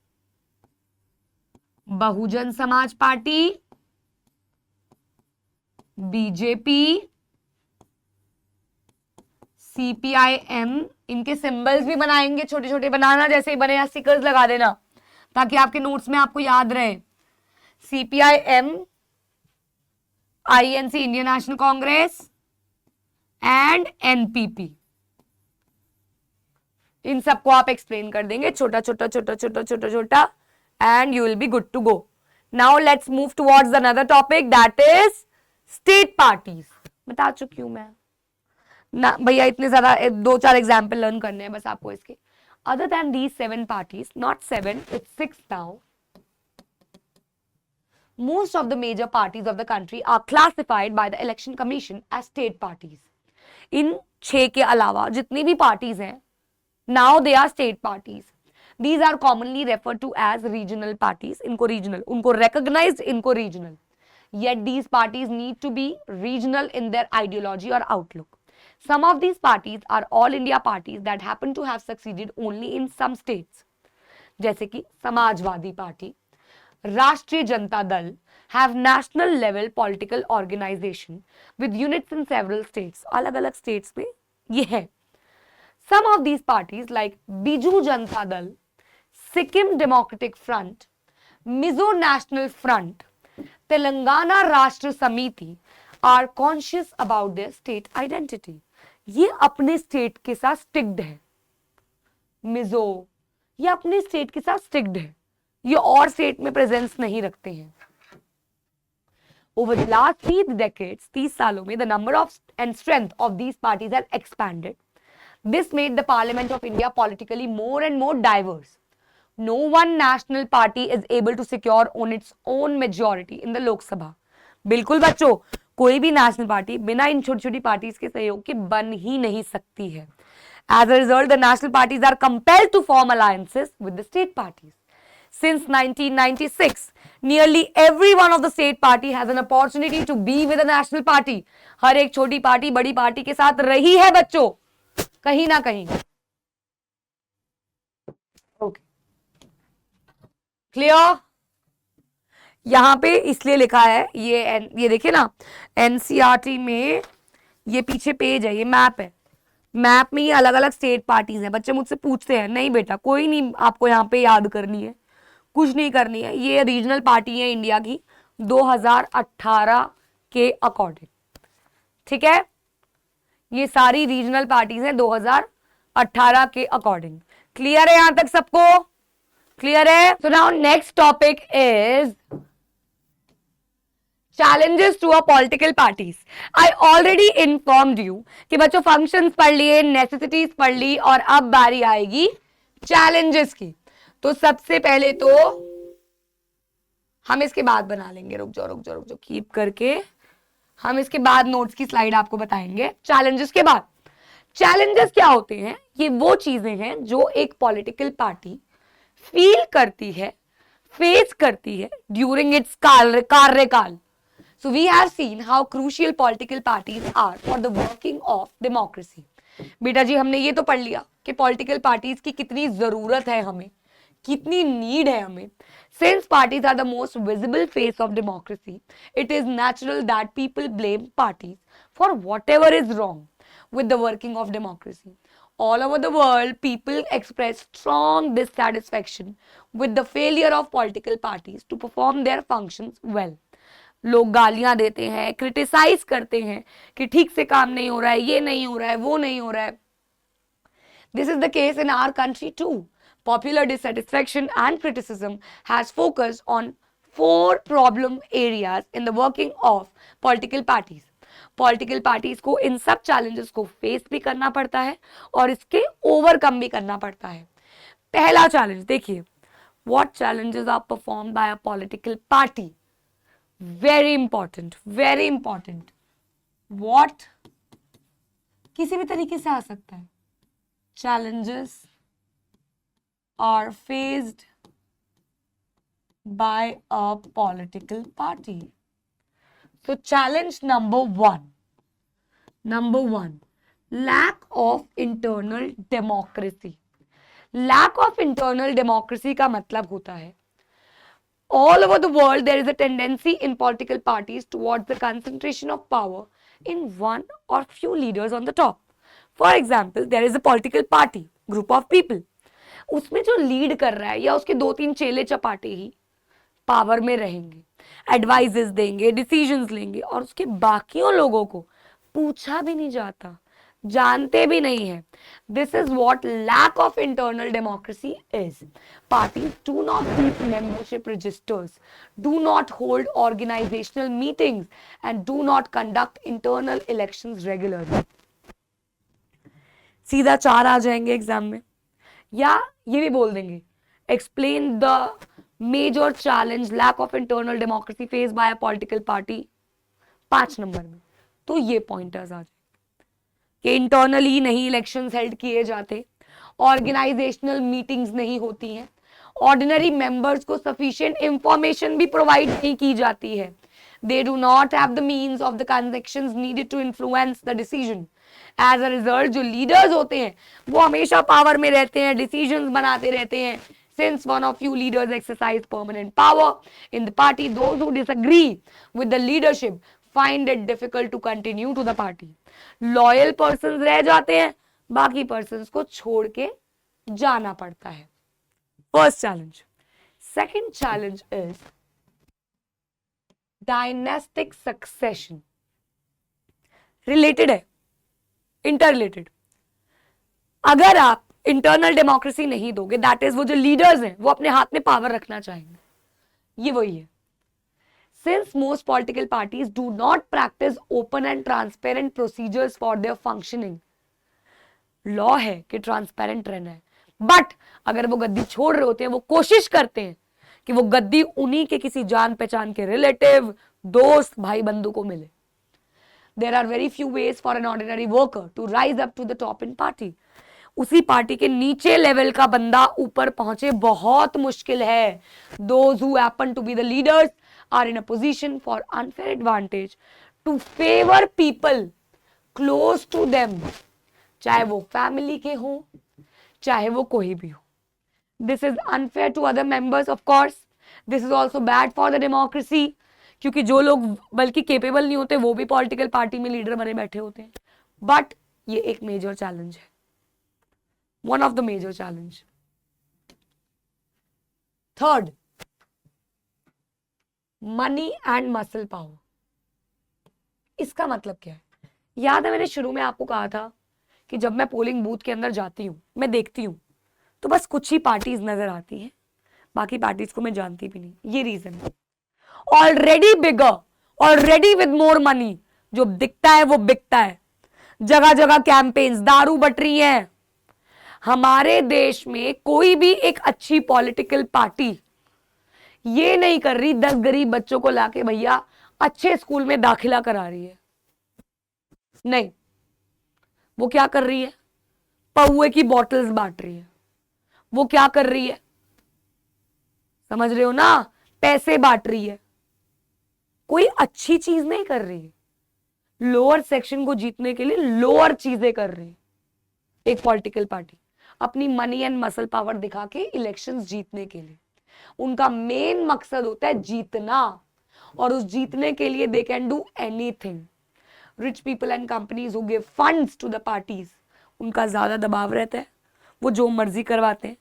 Bahujan Samaj party, BJP, CPIM. इनके सिंबल्स भी बनाएंगे, छोटे छोटे बनाना, जैसे ही बने या स्टिकर्स लगा देना ताकि आपके नोट्स में आपको याद रहे. CPIM, INC Indian National Congress and NPP. इन सबको आप एक्सप्लेन कर देंगे छोटा छोटा छोटा छोटा छोटा छोटा, and you will be good to go. Now let's move towards another topic, that is state parties. बता चुकी हूं मैं ना भैया, इतने ज्यादा 2-4 एग्जाम्पल लर्न करने हैं बस आपको इसके. Other than these 7 parties, not 7, it's 6 now, most of the major parties of the country are classified by the election commission as state parties. इन 6 के अलावा जितनी भी पार्टीज हैं, now they are state parties. These are commonly referred to as regional parties. इनको regional, उनको recognized, इनको regional. Yet these parties need to be regional in their ideology or outlook. Some of these parties are all India parties that happen to have succeeded only in some states. जैसे कि Samajwadi party, राष्ट्रीय Janata Dal have national level political organization with units in several states. अलग अलग states में ये है. Some of these parties like Biju Janata Dal, Sikkim Democratic Front, Mizo National Front, Telangana Rashtra Samiti are conscious about their state identity. ये अपने state के साथ sticked है. मिजो ये अपने स्टेट के साथ स्टिक्ड है, ये और स्टेट में प्रेजेंस नहीं रखते हैं. Over the last 3 decades, 30 सालों में, the number of and strength of these parties has expanded. This made the Parliament of India politically more and more diverse. No one national party is able to secure on its own majority in the Lok Sabha. बिल्कुल बच्चों, कोई भी national party बिना इन छोटी छोटी parties के सहयोग के बन ही नहीं सकती है. As a result, the national parties are compelled to form alliances with the state parties. Since 1996, nearly every one of the state party has an opportunity to be with a national party. हर एक छोटी party बड़ी party के साथ रही है बच्चों, कहीं ना कहीं. Okay, clear? यहां पे इसलिए लिखा है, ये देखिए ना, एनसीईआरटी में ये पीछे पेज है, ये मैप है. मैप में ये अलग अलग स्टेट पार्टीज हैं. बच्चे मुझसे पूछते हैं, नहीं बेटा कोई नहीं आपको यहाँ पे याद करनी है, कुछ नहीं करनी है. ये रीजनल पार्टी है इंडिया की 2018 के अकॉर्डिंग. ठीक है, ये सारी रीजनल पार्टीज हैं 2018 के अकॉर्डिंग. क्लियर है यहां तक सबको? क्लियर है? So now next topic is challenges to our political parties. I already informed you कि बच्चों फंक्शंस पढ़ लिए, नेसेसिटीज पढ़ ली, और अब बारी आएगी challenges की. तो सबसे पहले तो हम इसके बाद बना लेंगे, रुक जाओ कीप करके हम इसके बाद नोट्स की स्लाइड आपको बताएंगे चैलेंजेस के बाद. चैलेंजेस क्या होते हैं? ये वो चीजें हैं जो एक पॉलिटिकल पार्टी फील करती है, फेस करती है ड्यूरिंग इट्स कार्यकाल. So we have seen how crucial political parties are for the working of democracy. बेटा जी हमने ये तो पढ़ लिया कि पॉलिटिकल पार्टीज की कितनी जरूरत है हमें, कितनी नीड है हमें. Since parties are the most visible face of democracy, it is natural that people blame parties for whatever is wrong with the working of democracy. All over the world, people express strong dissatisfaction with the failure of political parties to perform their functions well. लोग गालियां देते हैं, criticise करते हैं कि ठीक से काम नहीं हो रहा है, ये नहीं हो रहा है, वो नहीं हो रहा है. This is the case in our country too. Popular dissatisfaction and criticism has focused on 4 problem areas in the working of political parties. Political parties को इन सब चैलेंजेस को फेस भी करना पड़ता है और इसके ओवरकम भी करना पड़ता है. पहला चैलेंज देखिए, what challenges are performed by a political party. Very important, very important. What किसी भी तरीके से आ सकता है. challenges are faced by a political party. So challenge number one, lack of internal democracy. lack of internal democracy का मतलब होता है all over the world there is a tendency in political parties towards the concentration of power in one or few leaders on the top. For example, there is a political party, group of people. उसमें जो lead कर रहा है या उसके 2-3 चेले चपाटे ही power में रहेंगे, एडवाइजेस देंगे, डिसीजंस लेंगे, और उसके बाकियों लोगों को पूछा भी नहीं जाता, जानते भी नहीं है. This is what lack of internal democracy is. Parties do not keep membership registers, do not hold organisational meetings and do not conduct internal elections regularly. सीधा 4 आ जाएंगे एग्जाम में, या ये भी बोल देंगे explain the major challenge lack of internal democracy face by a political party 5 number में. तो ये पॉइंटर्स आ जाए कि इंटरनली नहीं इलेक्शंस हेल्ड किए जाते, ऑर्गेनाइजेशनल मीटिंग्स नहीं होती हैं, ऑर्डिनरी मेंबर्स को सफिशिएंट इंफॉर्मेशन भी प्रोवाइड नहीं की जाती है, they do not have the means of the transactions needed to influence the decision. As a result जो लीडर्स होते हैं वो हमेशा पावर में रहते हैं, डिसीजंस बनाते रहते हैं. Since one of few leaders exercise permanent power in the party, those who disagree with the leadership find it difficult to continue to the party. Loyal persons रह जाते हैं, बाकी persons को छोड़ के जाना पड़ता है. First challenge. Second challenge is dynastic succession. Related है, interrelated. अगर आप इंटरनल डेमोक्रेसी नहीं दोगे, दैट इज वो जो लीडर्स हैं वो अपने हाथ में पावर रखना चाहेंगे, ये वही है. Since most political parties do not practice open and transparent procedures for their functioning. Law है कि ट्रांसपेरेंट रहना है, बट अगर वो गद्दी छोड़ रहे होते हैं वो कोशिश करते हैं कि वो गद्दी उन्हीं के किसी जान पहचान के रिलेटिव, दोस्त, भाई बंधु को मिले. There are very few ways for an ordinary worker to rise up to the top in party. उसी पार्टी के नीचे लेवल का बंदा ऊपर पहुंचे बहुत मुश्किल है. Those who happen to be the leaders are in a position for unfair advantage to favor people close to them, चाहे वो फैमिली के हों, चाहे वो कोई भी हो. This is unfair to other members, of course. This is also bad for the democracy, क्योंकि जो लोग बल्कि केपेबल नहीं होते वो भी पॉलिटिकल पार्टी में लीडर बने बैठे होते हैं. बट ये एक मेजर चैलेंज है, one of the major challenge. Third, money and muscle power. इसका मतलब क्या है? याद है मैंने शुरू में आपको कहा था कि जब मैं पोलिंग बूथ के अंदर जाती हूं, मैं देखती हूं तो बस कुछ ही पार्टीज नजर आती हैं, बाकी पार्टीज को मैं जानती भी नहीं, ये रीजन है। Already bigger, already with more money, जो दिखता है वो बिकता है। जगह जगह कैंपेन्स, दारू बट रही है। हमारे देश में कोई भी एक अच्छी पॉलिटिकल पार्टी ये नहीं कर रही 10 गरीब बच्चों को लाके भैया अच्छे स्कूल में दाखिला करा रही है, नहीं। वो क्या कर रही है? पौए की बॉटल्स बांट रही है। वो क्या कर रही है? समझ रहे हो ना? पैसे बांट रही है। कोई अच्छी चीज नहीं कर रही है। लोअर सेक्शन को जीतने के लिए लोअर चीजें कर रही है एक पॉलिटिकल पार्टी, अपनी मनी एंड मसल पावर दिखा के इलेक्शंस जीतने के लिए। उनका मेन मकसद होता है जीतना, और उस जीतने के लिए they can do anything. Rich people and companies who give funds to the parties, उनका ज्यादा दबाव रहता है, वो जो मर्जी करवाते हैं।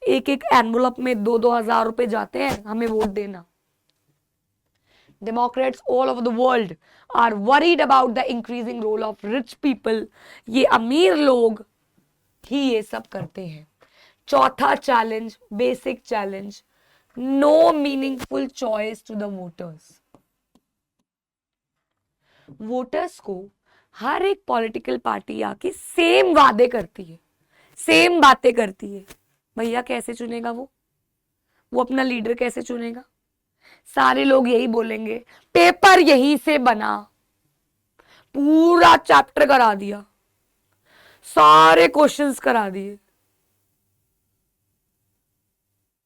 एक एक एनवलप में 2-2 हजार रुपए जाते हैं, हमें वोट देना। Democrats all over the world are worried about the increasing role of rich people. ये अमीर लोग ही ये सब करते हैं। चौथा challenge, basic challenge, no meaningful choice to the voters. Voters को हर एक पॉलिटिकल पार्टी आके सेम वादे करती है, सेम बातें करती है। भैया कैसे चुनेगा वो अपना लीडर कैसे चुनेगा? सारे लोग यही बोलेंगे, पेपर यहीं से बना, पूरा चैप्टर करा दिया, सारे क्वेश्चंस करा दिए।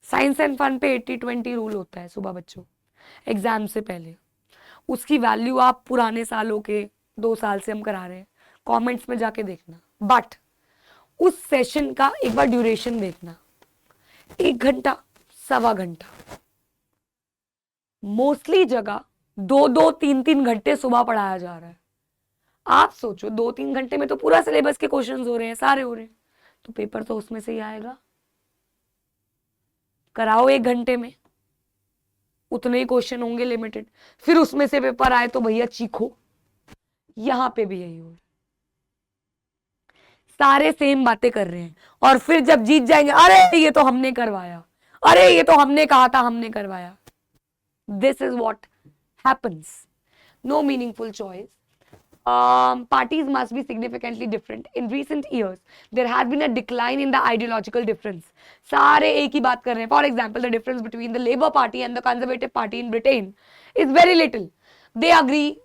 साइंस एंड फन पे 80-20 रूल होता है सुबह बच्चों, एग्जाम से पहले। उसकी वैल्यू आप पुराने सालों के 2 साल से हम करा रहे हैं, कमेंट्स में जाके देखना। बट उस सेशन का एक बार ड्यूरेशन देखना, 1 घंटा, 1.25 घंटा, मोस्टली जगह 2-2, 3-3 घंटे सुबह पढ़ाया जा रहा है। आप सोचो 2-3 घंटे में तो पूरा सिलेबस के क्वेश्चंस हो रहे हैं, सारे हो रहे हैं, तो पेपर तो उसमें से ही आएगा। कराओ 1 घंटे में, उतने ही क्वेश्चन होंगे लिमिटेड, फिर उसमें से पेपर आए तो भैया चीखो। यहां पे भी यही हो, सारे सेम बातें कर रहे हैं, और फिर जब जीत जाएंगे, अरे ये तो हमने करवाया, अरे ये तो हमने कहा था, हमने करवाया। This is what happens. No meaningful choice. Parties must be significantly different. In recent years, there has been a decline in the ideological difference. सारे एक ही बात कर रहे हैं. For example, the difference between the Labour Party and the Conservative Party in Britain is very little. They agree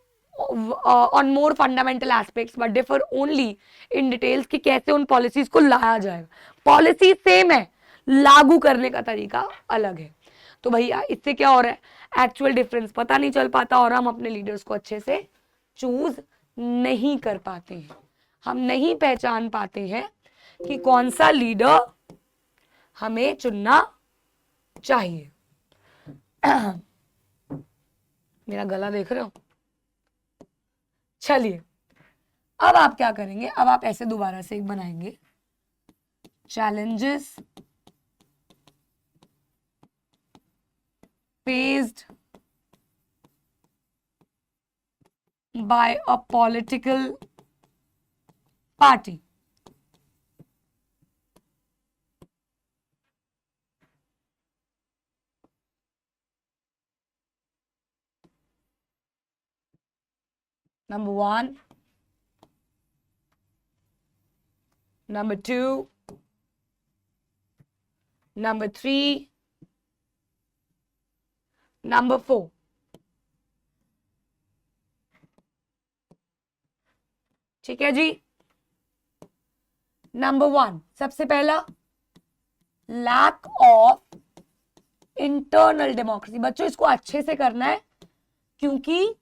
on more fundamental aspects, but differ only in details कि कैसे उन policies को लाया जाएगा. Policy same है, लागू करने का तरीका अलग है। तो भैया इससे क्या हो रहा है? एक्चुअल डिफरेंस पता नहीं चल पाता, और हम अपने लीडर्स को अच्छे से चूज नहीं कर पाते हैं। हम नहीं पहचान पाते हैं कि कौन सा लीडर हमें चुनना चाहिए। मेरा गला देख रहे हो? चलिए, अब आप क्या करेंगे? अब आप ऐसे दोबारा से एक बनाएंगे, challenges faced by a political party. Number 1, number 2, number 3, number 4. ठीक है जी। नंबर 1, सबसे पहला, लैक ऑफ इंटरनल डेमोक्रेसी। बच्चों इसको अच्छे से करना है, क्योंकि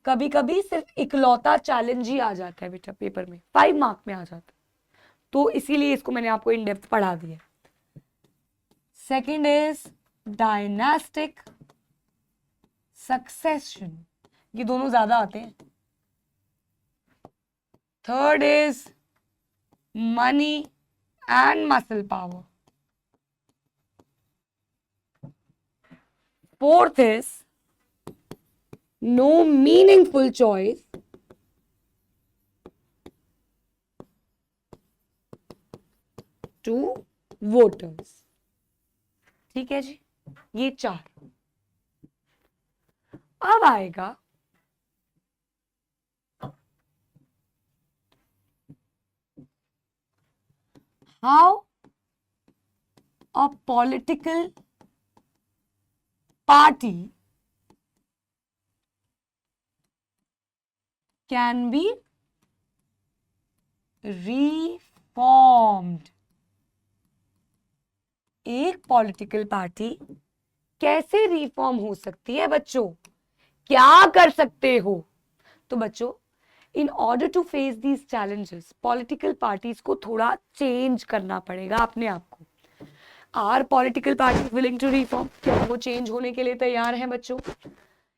कभी कभी सिर्फ इकलौता चैलेंज ही आ जाता है बेटा पेपर में, 5 मार्क में आ जाता है, तो इसीलिए इसको मैंने आपको इन डेप्थ पढ़ा दिया। सेकंड इज डायनास्टिक सक्सेशन, ये दोनों ज्यादा आते हैं। Third is money and muscle power. Fourth is no meaningful choice to voters. ठीक है जी, ये 4। अब आएगा how a political party can be reformed। एक पॉलिटिकल पार्टी कैसे रिफॉर्म हो सकती है बच्चों, क्या कर सकते हो? तो बच्चों, in order to face these challenges, political parties को थोड़ा चेंज करना पड़ेगा अपने आप को। Are political party willing to reform? क्या वो चेंज होने के लिए तैयार हैं बच्चों?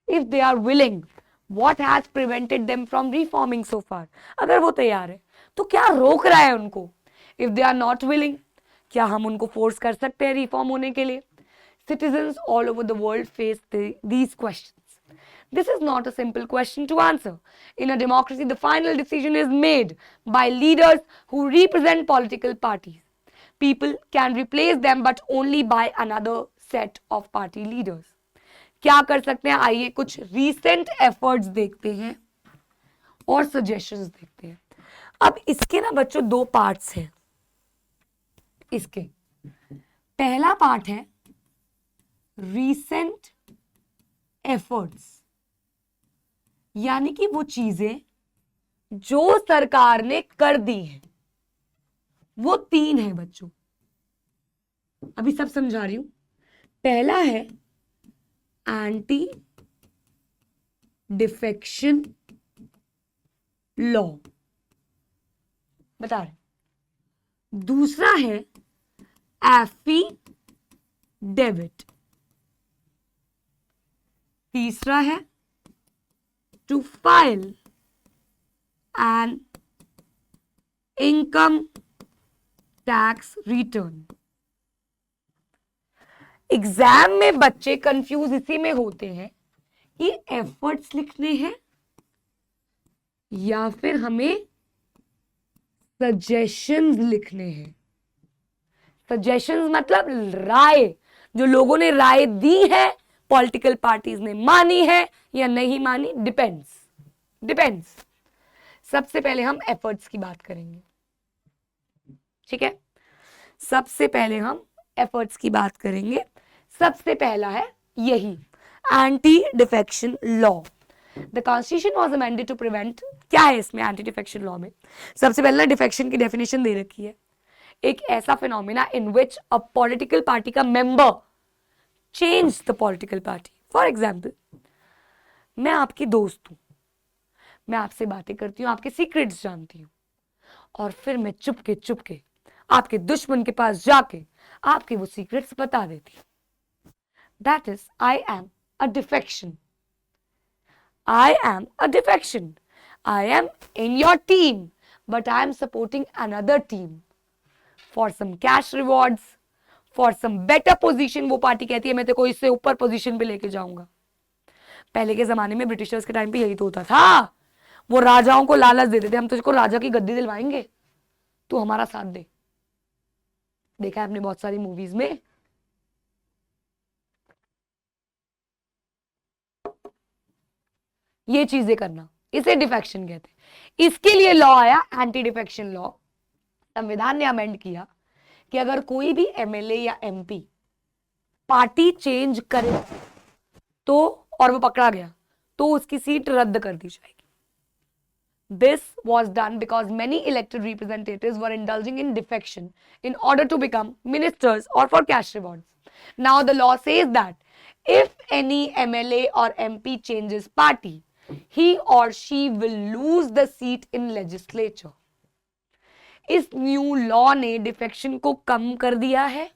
If they are willing, what has prevented them from reforming so far? अगर वो तैयार है तो क्या रोक रहा है उनको? If they are not willing, क्या हम उनको फोर्स कर सकते हैं रिफॉर्म होने के लिए? Citizens all over the world face these questions. This is not a simple question to answer. In a democracy, the final decision is made by leaders who represent political parties. People can replace them, but only by another set of party leaders. क्या कर सकते हैं? आइए कुछ recent efforts देखते हैं और suggestions देखते हैं। अब इसके ना बच्चों 2 पार्ट्स हैं इसके। पहला पार्ट है रीसेंट एफर्ट्स, यानी कि वो चीजें जो सरकार ने कर दी है। वो 3 है बच्चों, अभी सब समझा रही हूं। पहला है एंटी डिफेक्शन लॉ, बता रहे। दूसरा है एफिडेविट। तीसरा है to file an income tax return. Exam में बच्चे कंफ्यूज इसी में होते हैं कि एफर्ट्स लिखने हैं या फिर हमें सजेशंस लिखने हैं। सजेशंस मतलब राय, जो लोगों ने राय दी है, पॉलिटिकल पार्टीज ने मानी है या नहीं मानी, डिपेंड्स। सबसे पहले हम एफर्ट्स की बात करेंगे, ठीक है? सबसे पहले हम एफर्ट्स की बात करेंगे। सबसे पहला है यही anti defection law. The constitution was amended to prevent. क्या है इसमें एंटी डिफेक्शन लॉ में? सबसे पहले डिफेक्शन की डेफिनेशन दे रखी है, एक ऐसा phenomena in which a political party का member change the political party. For example, मैं आपकी दोस्त हूं, मैं आपसे बातें करती हूँ, आपके सीक्रेट्स जानती हूँ, और फिर मैं चुपके आपके दुश्मन के पास जाके आपके वो सीक्रेट्स बता देती। That is I am a defection. I am a defection. I am in your team, but I am supporting another team for some cash rewards, for some better position. वो पार्टी कहती है मैं तेरे को इससे ऊपर पोजीशन पे लेके जाऊंगा। पहले के जमाने में ब्रिटिशर्स के टाइम पे यही तो होता था, वो राजाओं को लालच देते थे, हम तुझको राजा की गद्दी दिलवाएंगे, तू हमारा साथ दे। देखा है आपने बहुत सारी मूवीज में। ये चीजें करना, इसे डिफेक्शन कहते हैं। इसके लिए लॉ आया एंटी डिफेक्शन लॉ। संविधान ने अमेंड किया कि अगर कोई भी एमएलए या एमपी पार्टी चेंज करे तो, और वो पकड़ा गया, तो उसकी सीट रद्द कर दी जाएगी। This was done because many elected representatives were indulging in defection in order to become ministers or for cash rewards. Now the law says that if any MLA or MP changes party, he or she will lose the seat in legislature. इस new law ने defection को कम कर दिया है।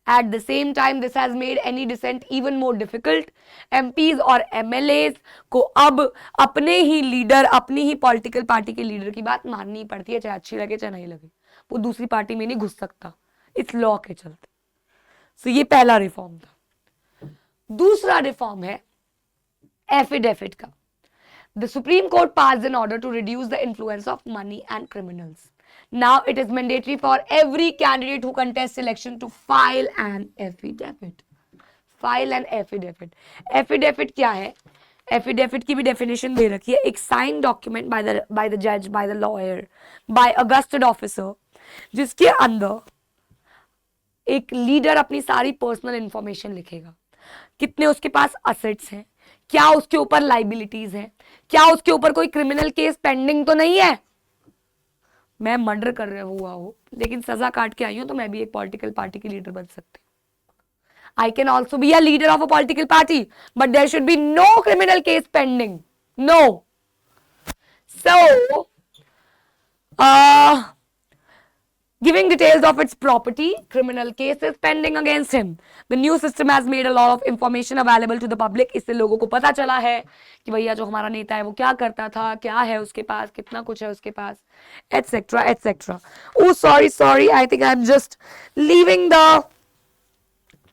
At the same time, this has made any dissent even more difficult. MPs और MLAs को अब अपने ही लीडर, अपनी ही पॉलिटिकल पार्टी के लीडर की बात माननी पड़ती है, चाहे अच्छी लगे चाहे नहीं लगे। वो दूसरी पार्टी में नहीं घुस सकता इस लॉ के चलते। So ये पहला रिफॉर्म था। दूसरा रिफॉर्म है एफिडेविट का। The Supreme Court passed an order to reduce the influence of money and criminals. Now it is mandatory for every candidate who contests election to file an affidavit. File an affidavit. Affidavit क्या है? Affidavit की भी definition दे रखी है. एक signed document by the judge, by the lawyer, by a gazetted officer, जिसके अंदर एक लीडर अपनी सारी पर्सनल इंफॉर्मेशन लिखेगा. कितने उसके पास असेट्स हैं, क्या उसके ऊपर लाइबिलिटीज हैं, क्या उसके ऊपर कोई क्रिमिनल केस पेंडिंग तो नहीं है. मैं मर्डर कर रहा हुआ हूं लेकिन सजा काट के आई हूं तो मैं भी एक पॉलिटिकल पार्टी की लीडर बन सकती. I can also be a leader of a political party, but there should be no criminal case pending. No. So, giving details of its property, criminal cases pending against him. The new system has made a lot of information available to the public. इससे लोगों को पता चला है कि भैया जो हमारा नेता है वो क्या करता था, क्या है उसके पास, कितना कुछ है उसके पास, etc. etc. Oh, sorry. I think I'm just leaving the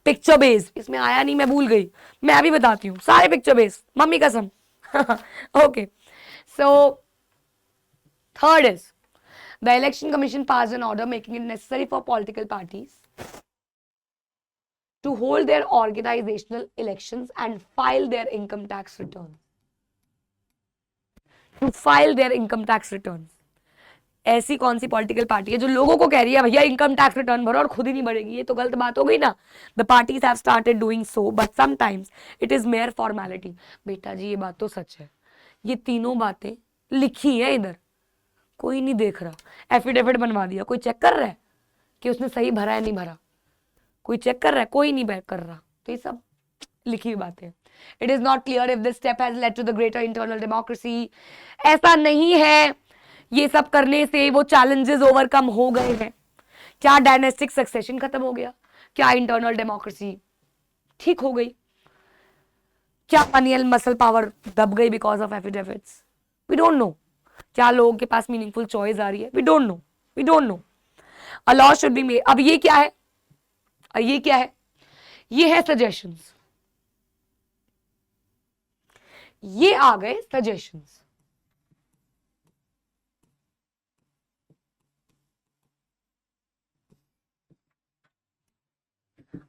picture base. इसमें आया नहीं, मैं भूल गई. मैं अभी बताती हूँ सारे पिक्चर बेस, मम्मी कसम. Okay, so third is the election commission pass an order making it necessary for political parties to hold their organisational elections and file their income tax return. To file their income tax return. ऐसी कौन सी political party है जो लोगों को कह रही है भैया इनकम टैक्स रिटर्न भरो और खुद ही नहीं भरेगी? ये तो गलत बात हो गई ना. The parties have started doing so but sometimes it is mayor formality. बेटा जी ये बात तो सच है, ये तीनों बातें लिखी है इधर, कोई नहीं देख रहा. एफिडेविट बनवा दिया, कोई चेक कर रहा है कि उसने सही भरा है नहीं भरा? कोई चेक कर रहा है? कोई नहीं बैक कर रहा. तो ये सब लिखी हुई बातें. It is not clear if this step has led to the greater internal democracy. ऐसा नहीं है ये सब करने से वो चैलेंजेस ओवरकम हो गए हैं. क्या डायनेस्टिक सक्सेशन खत्म हो गया? क्या इंटरनल डेमोक्रेसी ठीक हो गई? क्या मनी एंड मसल पावर दब गई because of affidavits? We don't know. क्या लोगों के पास मीनिंगफुल चॉइस आ रही है? We don't know. A law should be made. अब ये क्या है? ये है सजेशंस. ये आ गए सजेशंस.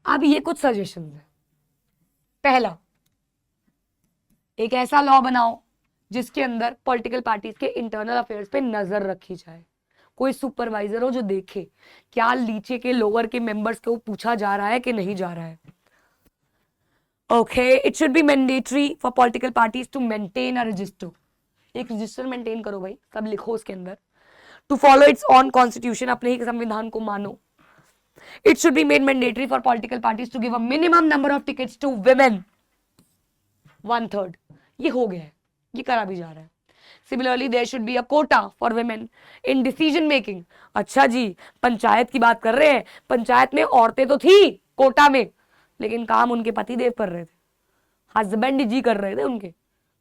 अब ये कुछ सजेशंस है. पहला, एक ऐसा लॉ बनाओ जिसके अंदर पॉलिटिकल पार्टीज के इंटरनल अफेयर्स पे नजर रखी जाए. कोई सुपरवाइजर हो जो देखे क्या नीचे के लोअर के मेंबर्स को पूछा जा रहा है कि नहीं जा रहा है. Okay, it should be mandatory for political parties to maintain a register. एक रजिस्टर मेंटेन करो भाई, सब लिखो उसके अंदर. To follow its own constitution, अपने ही संविधान को मानो. It should be made mandatory for political parties to give a minimum number of tickets to women. 1/3. ये हो गया है, ये करा भी जा रहा है. Similarly, there should be a quota for women in decision making. अच्छा जी, पंचायत की बात कर रहे हैं. पंचायत में औरतें तो थी कोटा में, लेकिन काम उनके पति देव कर रहे थे, हस्बैंड जी कर रहे थे उनके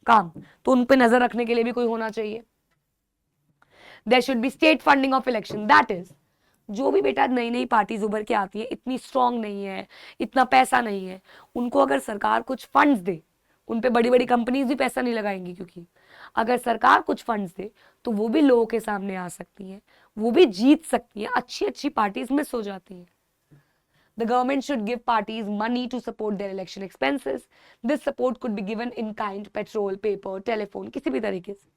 काम. तो उन पे नजर रखने के लिए भी कोई होना चाहिए. There should be state funding of election. That is, जो भी बेटा नई नई पार्टीज उभर के आती है, इतनी स्ट्रांग नहीं है, इतना पैसा नहीं है, उनको अगर सरकार कुछ फंड्स दे, उन पे बड़ी बड़ी कंपनीज भी पैसा नहीं लगाएंगी, क्योंकि अगर सरकार कुछ फंड्स दे तो वो भी लोगों के सामने आ सकती हैं, वो भी जीत सकती हैं. अच्छी अच्छी पार्टीज मिस हो जाती हैं. The government should give parties money to support their election expenses. This support could be given in kind, petrol, paper, telephone, किसी भी तरीके से.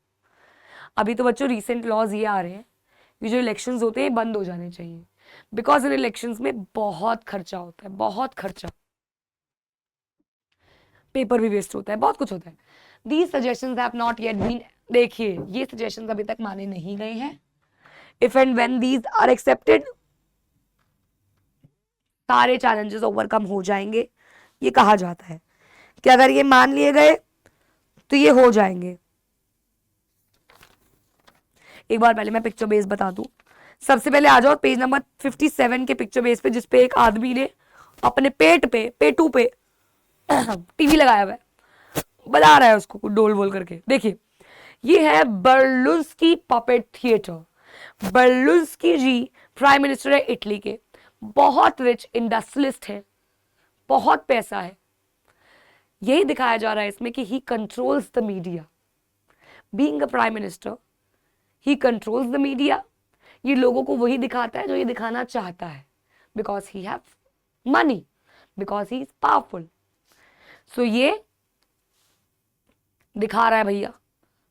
अभी तो बच्चों रिसेंट लॉज ये आ रहे हैं, ये जो इलेक्शंस होते हैं बंद हो जाने चाहिए, बिकॉज इन इलेक्शंस में बहुत खर्चा होता है, बहुत खर्चा. पेपर भी वेस्ट होता है, बहुत कुछ होता है. These suggestions have not yet been. देखिए, ये सजेशंस अभी तक माने नहीं गए हैं. If and when these are accepted, सारे चैलेंजेस ओवरकम हो जाएंगे. ये कहा जाता है कि अगर ये मान लिए गए तो ये हो जाएंगे. एक बार पहले मैं पिक्चर बेस बता दूं. सबसे पहले आ जाओ पेज नंबर 57 के पिक्चर बेस पे, जिसपे एक आदमी ने अपने पेटू पे टीवी लगाया हुआ है, बजा रहा है उसको डोल बोल करके. देखिए, ये है बर्लुस्की पपेट थिएटर. बर्लुस्की जी प्राइम मिनिस्टर है इटली के, बहुत रिच इंडस्ट्रियलिस्ट है, बहुत पैसा है. यही दिखाया जा रहा है इसमें कि ही controls the media. Being a prime minister, he controls the media, ये लोगों को वही दिखाता है जो ये दिखाना चाहता है, because he have money, because he is powerful. So ये दिखा रहा है भैया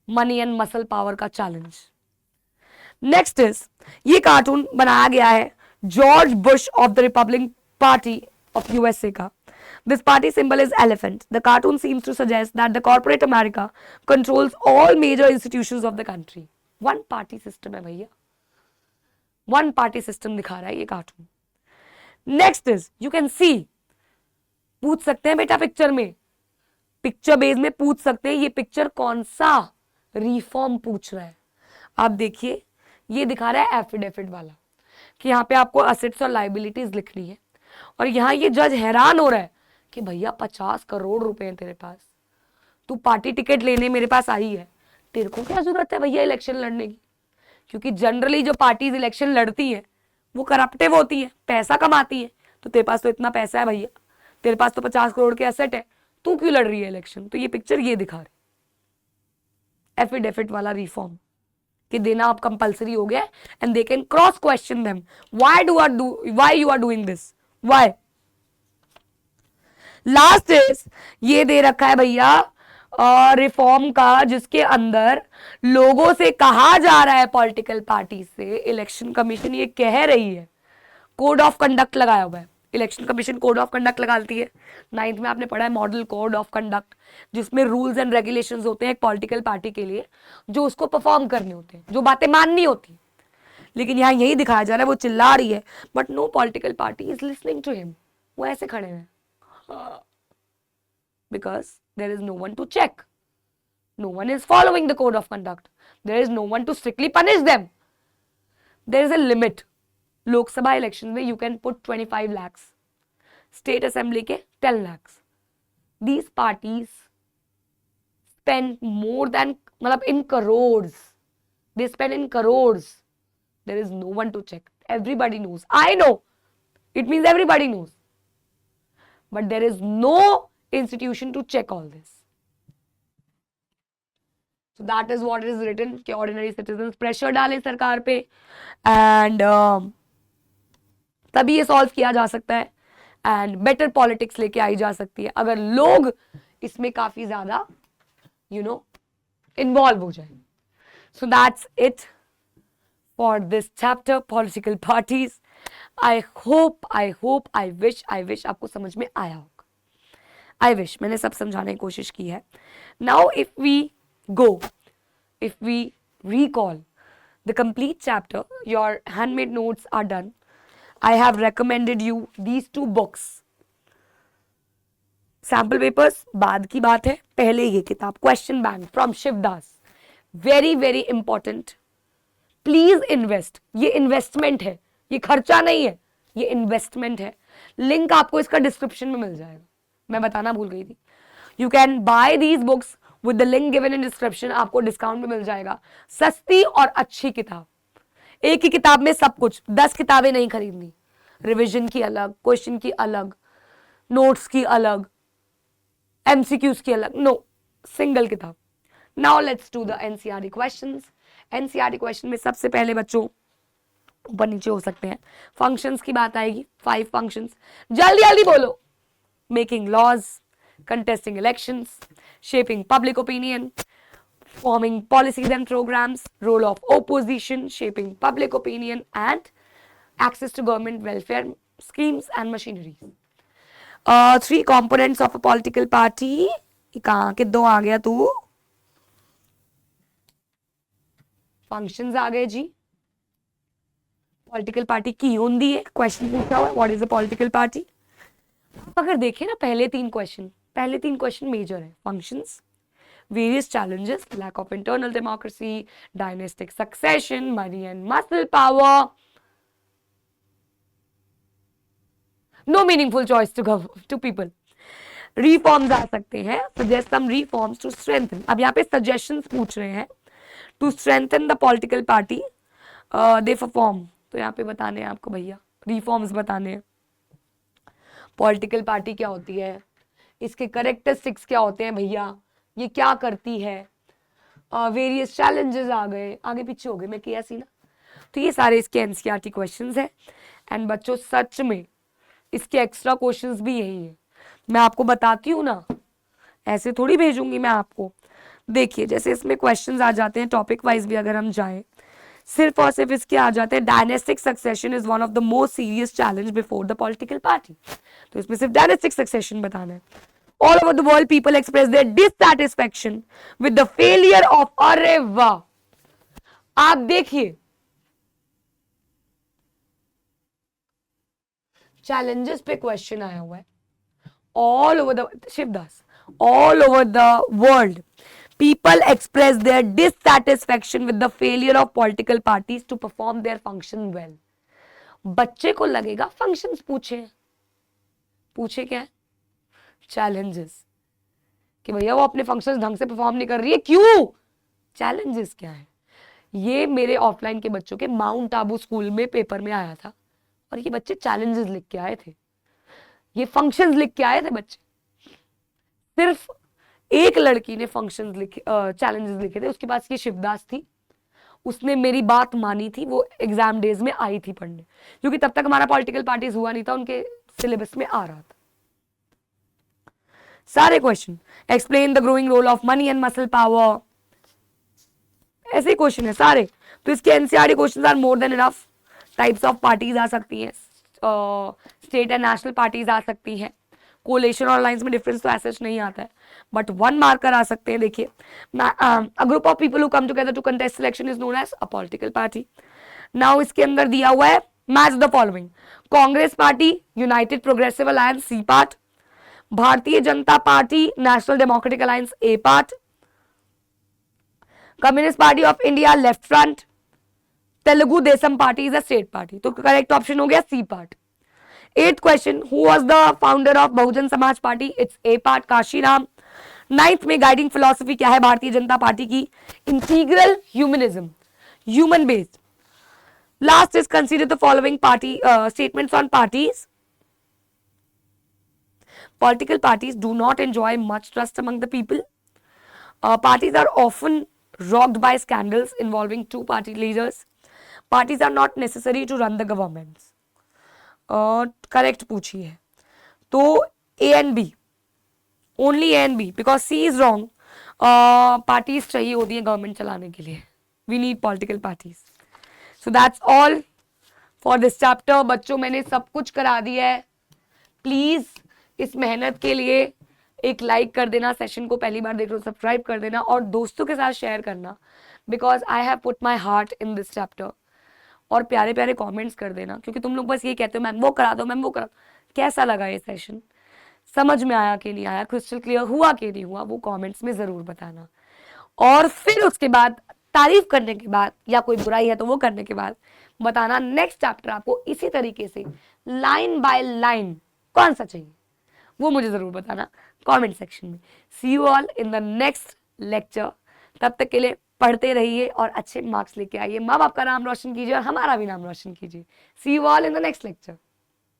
मनी एंड मसल पावर का चैलेंज। नेक्स्ट इज, ये कार्टून बनाया गया है George Bush of the Republic party of USA का। This party symbol is elephant. The cartoon seems to suggest that the corporate America controls all major institutions of the country. One party system है भैया, one party system दिखा रहा है ये cartoon. Next is, you can see, पूछ सकते हैं बेटा पिक्चर में, पिक्चर बेस में पूछ सकते हैं ये पिक्चर कौन सा रिफॉर्म पूछ रहा है। आप देखिए ये दिखा रहा है एफिडेविट वाला कि यहाँ पे आपको असेट्स और लाइबिलिटीज लिखनी है, और यहाँ ये जज हैरान हो रहा है कि भैया 50 करोड़ रुपए हैं तेरे पास, तू पार्टी टिकट लेने मेरे पास आई है, तेरे को क्या जरूरत है भैया इलेक्शन लड़ने की? क्योंकि जनरली जो पार्टीज इलेक्शन लड़ती है वो करप्टिव होती है, पैसा कमाती है। तो तेरे पास तो इतना पैसा है भैया, तेरे पास तो 50 करोड़ के एसेट है, तू क्यों लड़ रही है इलेक्शन? तो ये पिक्चर ये दिखा रही एफिडेविट वाला रिफॉर्म कि देना अब कंपल्सरी हो गया, and they can cross question them, why you are doing this, why. Last is, ये दे रखा है भैया रिफॉर्म का, जिसके अंदर लोगों से कहा जा रहा है, पॉलिटिकल पार्टी से, इलेक्शन कमीशन ये कह रही है, कोड ऑफ कंडक्ट लगाया हुआ है। Election commission code of conduct लगाती है, 9th में आपने पढ़ा है मॉडल कोड ऑफ कंडक्ट, जिसमें रूल्स एंड रेगुलेशंस होते हैं एक पॉलिटिकल पार्टी के लिए, जो उसको परफॉर्म करने होते हैं, जो बातें माननी होती। लेकिन यहाँ यही दिखाया जा रहा है, वो चिल्ला रही है but no political party is listening to him. वो ऐसे खड़े हैं because there is no one to check, no one is following the code of conduct, there is no one to strictly punish them, there is a limit। लोक सभा election में you can put 25 lakhs, state assembly के 10 lakhs। these parties spend more than, मतलब in crores, they spend in crores, there is no one to check, everybody knows, I know, it means everybody knows, but there is no institution to check all this। So that is what is written कि ordinary citizens pressure डालें सरकार पे, and तभी ये solve किया जा सकता है, एंड बेटर पॉलिटिक्स लेके आई जा सकती है अगर लोग इसमें काफी ज्यादा इन्वॉल्व हो जाए। So that's it for this chapter political parties. I hope I wish आपको समझ में आया होगा। आई विश मैंने सब समझाने की कोशिश की है। Now if we recall the complete chapter, your handmade notes are done. I have recommended you these 2 books. Sample papers बाद की बात है, पहले ये किताब question bank from Shivdas, very very important. Please invest, ये इन्वेस्टमेंट है, ये खर्चा नहीं है, ये इन्वेस्टमेंट है। लिंक आपको इसका डिस्क्रिप्शन में मिल जाएगा, मैं बताना भूल गई थी। You can buy these books with the link given in description, आपको डिस्काउंट में मिल जाएगा। सस्ती और अच्छी किताब, एक ही किताब में सब कुछ, 10 किताबें नहीं खरीदनी, रिविजन की अलग, क्वेश्चन की अलग, नोट्स की अलग, एमसीक्यूज की अलग, नो, सिंगल किताब। Now let's do the NCERT questions. NCERT question में सबसे पहले बच्चों ऊपर नीचे हो सकते हैं, फंक्शंस की बात आएगी, 5 फंक्शंस, जल्दी जल्दी बोलो। Making laws, contesting elections, shaping public opinion, forming policies and programs, role of opposition, shaping public opinion, and access to government welfare schemes and machineries. 3 components of a political party. कहाँ के 2 आ गया तू? Functions आ गए जी। Political party की होंदी है, question पूछा हुआ है, what is a political party? अगर देखें ना पहले 3 क्वेश्चन मेजर है। Functions, various challenges, lack of internal democracy, dynastic succession, money and muscle power, no meaningful choice to people. Reforms आ सकते हैं, suggest some reforms to strengthen. अब यहाँ पे सजेशंस पूछ रहे हैं to strengthen the political party they perform, तो यहाँ पे बताने हैं आपको भैया, रिफॉर्म्स बताने हैं। पॉलिटिकल पार्टी क्या होती है, इसके करेक्टरिस्टिक्स क्या होते हैं भैया, ये क्या करती है, वेरियस चैलेंजेस आ गए, आगे पीछे हो गए, मैं किया सी ना। तो ये सारे इसके एनसीईआरटी क्वेश्चंस हैं। एंड बच्चों सच में इसके एक्स्ट्रा क्वेश्चंस भी यही है, मैं आपको बताती हूँ ना, ऐसे थोड़ी भेजूंगी मैं आपको। देखिए जैसे इसमें क्वेश्चंस आ जाते हैं टॉपिक वाइज भी अगर हम जाएं, सिर्फ और सिर्फ इसके आ जाते हैं dynastic succession is one of the most serious challenge before the political party. तो इसमें सिर्फ डायनेस्टिक सक्सेशन बताना है। All over the world people express their dissatisfaction with the failure of, अरे वाह, आप देखिए चैलेंजेस पे क्वेश्चन आया हुआ है। All over the, Shivdas, all over the world people express their dissatisfaction with the failure of political parties to perform their function well. बच्चे को लगेगा फंक्शंस पूछे क्या है, चैलेंजेस, कि भैया वो अपने फंक्शंस ढंग से परफॉर्म नहीं कर रही है, क्यों, चैलेंजेस क्या है। ये मेरे ऑफलाइन के बच्चों के माउंट आबू स्कूल में पेपर में आया था और ये बच्चे चैलेंजेस लिख के आए थे, ये फंक्शंस लिख के आए थे बच्चे। सिर्फ एक लड़की ने फंक्शंस लिखे, चैलेंजेस लिखे थे, उसके पास ये शिवदास थी, उसने मेरी बात मानी थी, वो एग्जाम डेज में आई थी पढ़ने, क्योंकि तब तक हमारा पॉलिटिकल पार्टीज हुआ नहीं था, उनके सिलेबस में आ रहा था। सारे question, explain the growing role of money and muscle power, ऐसे क्वेश्चन है सारे। तो इसके NCERT questions are more than enough. Types of parties आ सकती हैं, स्टेट एंड नेशनल पार्टीज आ सकती हैं, कोलेशन और लाइंस में डिफरेंस तो ऐसा नहीं आता है, बट 1 मार्कर आ सकते हैं। देखिए, a group of people who come together to contest selection is known as a political party. Now इसके अंदर दिया हुआ है match the following, Congress party, United Progressive Alliance C part, Bharatiya Janata party, National Democratic Alliance A part, communist party of India left front, Telugu Desam party is a state party. तो correct option हो गया C part. 8th question, who was the founder of Bahujan Samaj party, it's a part, Kashiram. 9th में guiding philosophy क्या है Bharatiya Janata party की, integral humanism, human based. Last is consider the following party statements on parties. Political parties do not enjoy much trust among the people. Parties are often rocked by scandals involving two party leaders. Parties are not necessary to run the governments. Correct पूछी है, तो A and B, only A and B, because C is wrong. Parties चाहिए होती है government चलाने के लिए, we need political parties. So that's all for this chapter. बच्चों मैंने सब कुछ करा दिया है, प्लीज इस मेहनत के लिए एक लाइक कर देना, सेशन को पहली बार देख रहे हो सब्सक्राइब कर देना और दोस्तों के साथ शेयर करना, because I have put my heart in this chapter. और प्यारे प्यारे कमेंट्स कर देना, क्योंकि तुम लोग बस ये कहते हो मैम वो करा दो, मैम वो करा दो। कैसा लगा ये सेशन, समझ में आया कि नहीं आया, क्रिस्टल क्लियर हुआ कि नहीं हुआ, वो कमेंट्स में ज़रूर बताना। और फिर उसके बाद तारीफ करने के बाद, या कोई बुराई है तो वो करने के बाद बताना नेक्स्ट चैप्टर आपको इसी तरीके से लाइन बाय लाइन कौन सा चाहिए, वो मुझे ज़रूर बताना कमेंट सेक्शन में। See you all in the next lecture. तब तक के लिए पढ़ते रहिए और अच्छे मार्क्स लेके आइए, माँ बाप का नाम रोशन कीजिए और हमारा भी नाम रोशन कीजिए। See you all in the next lecture.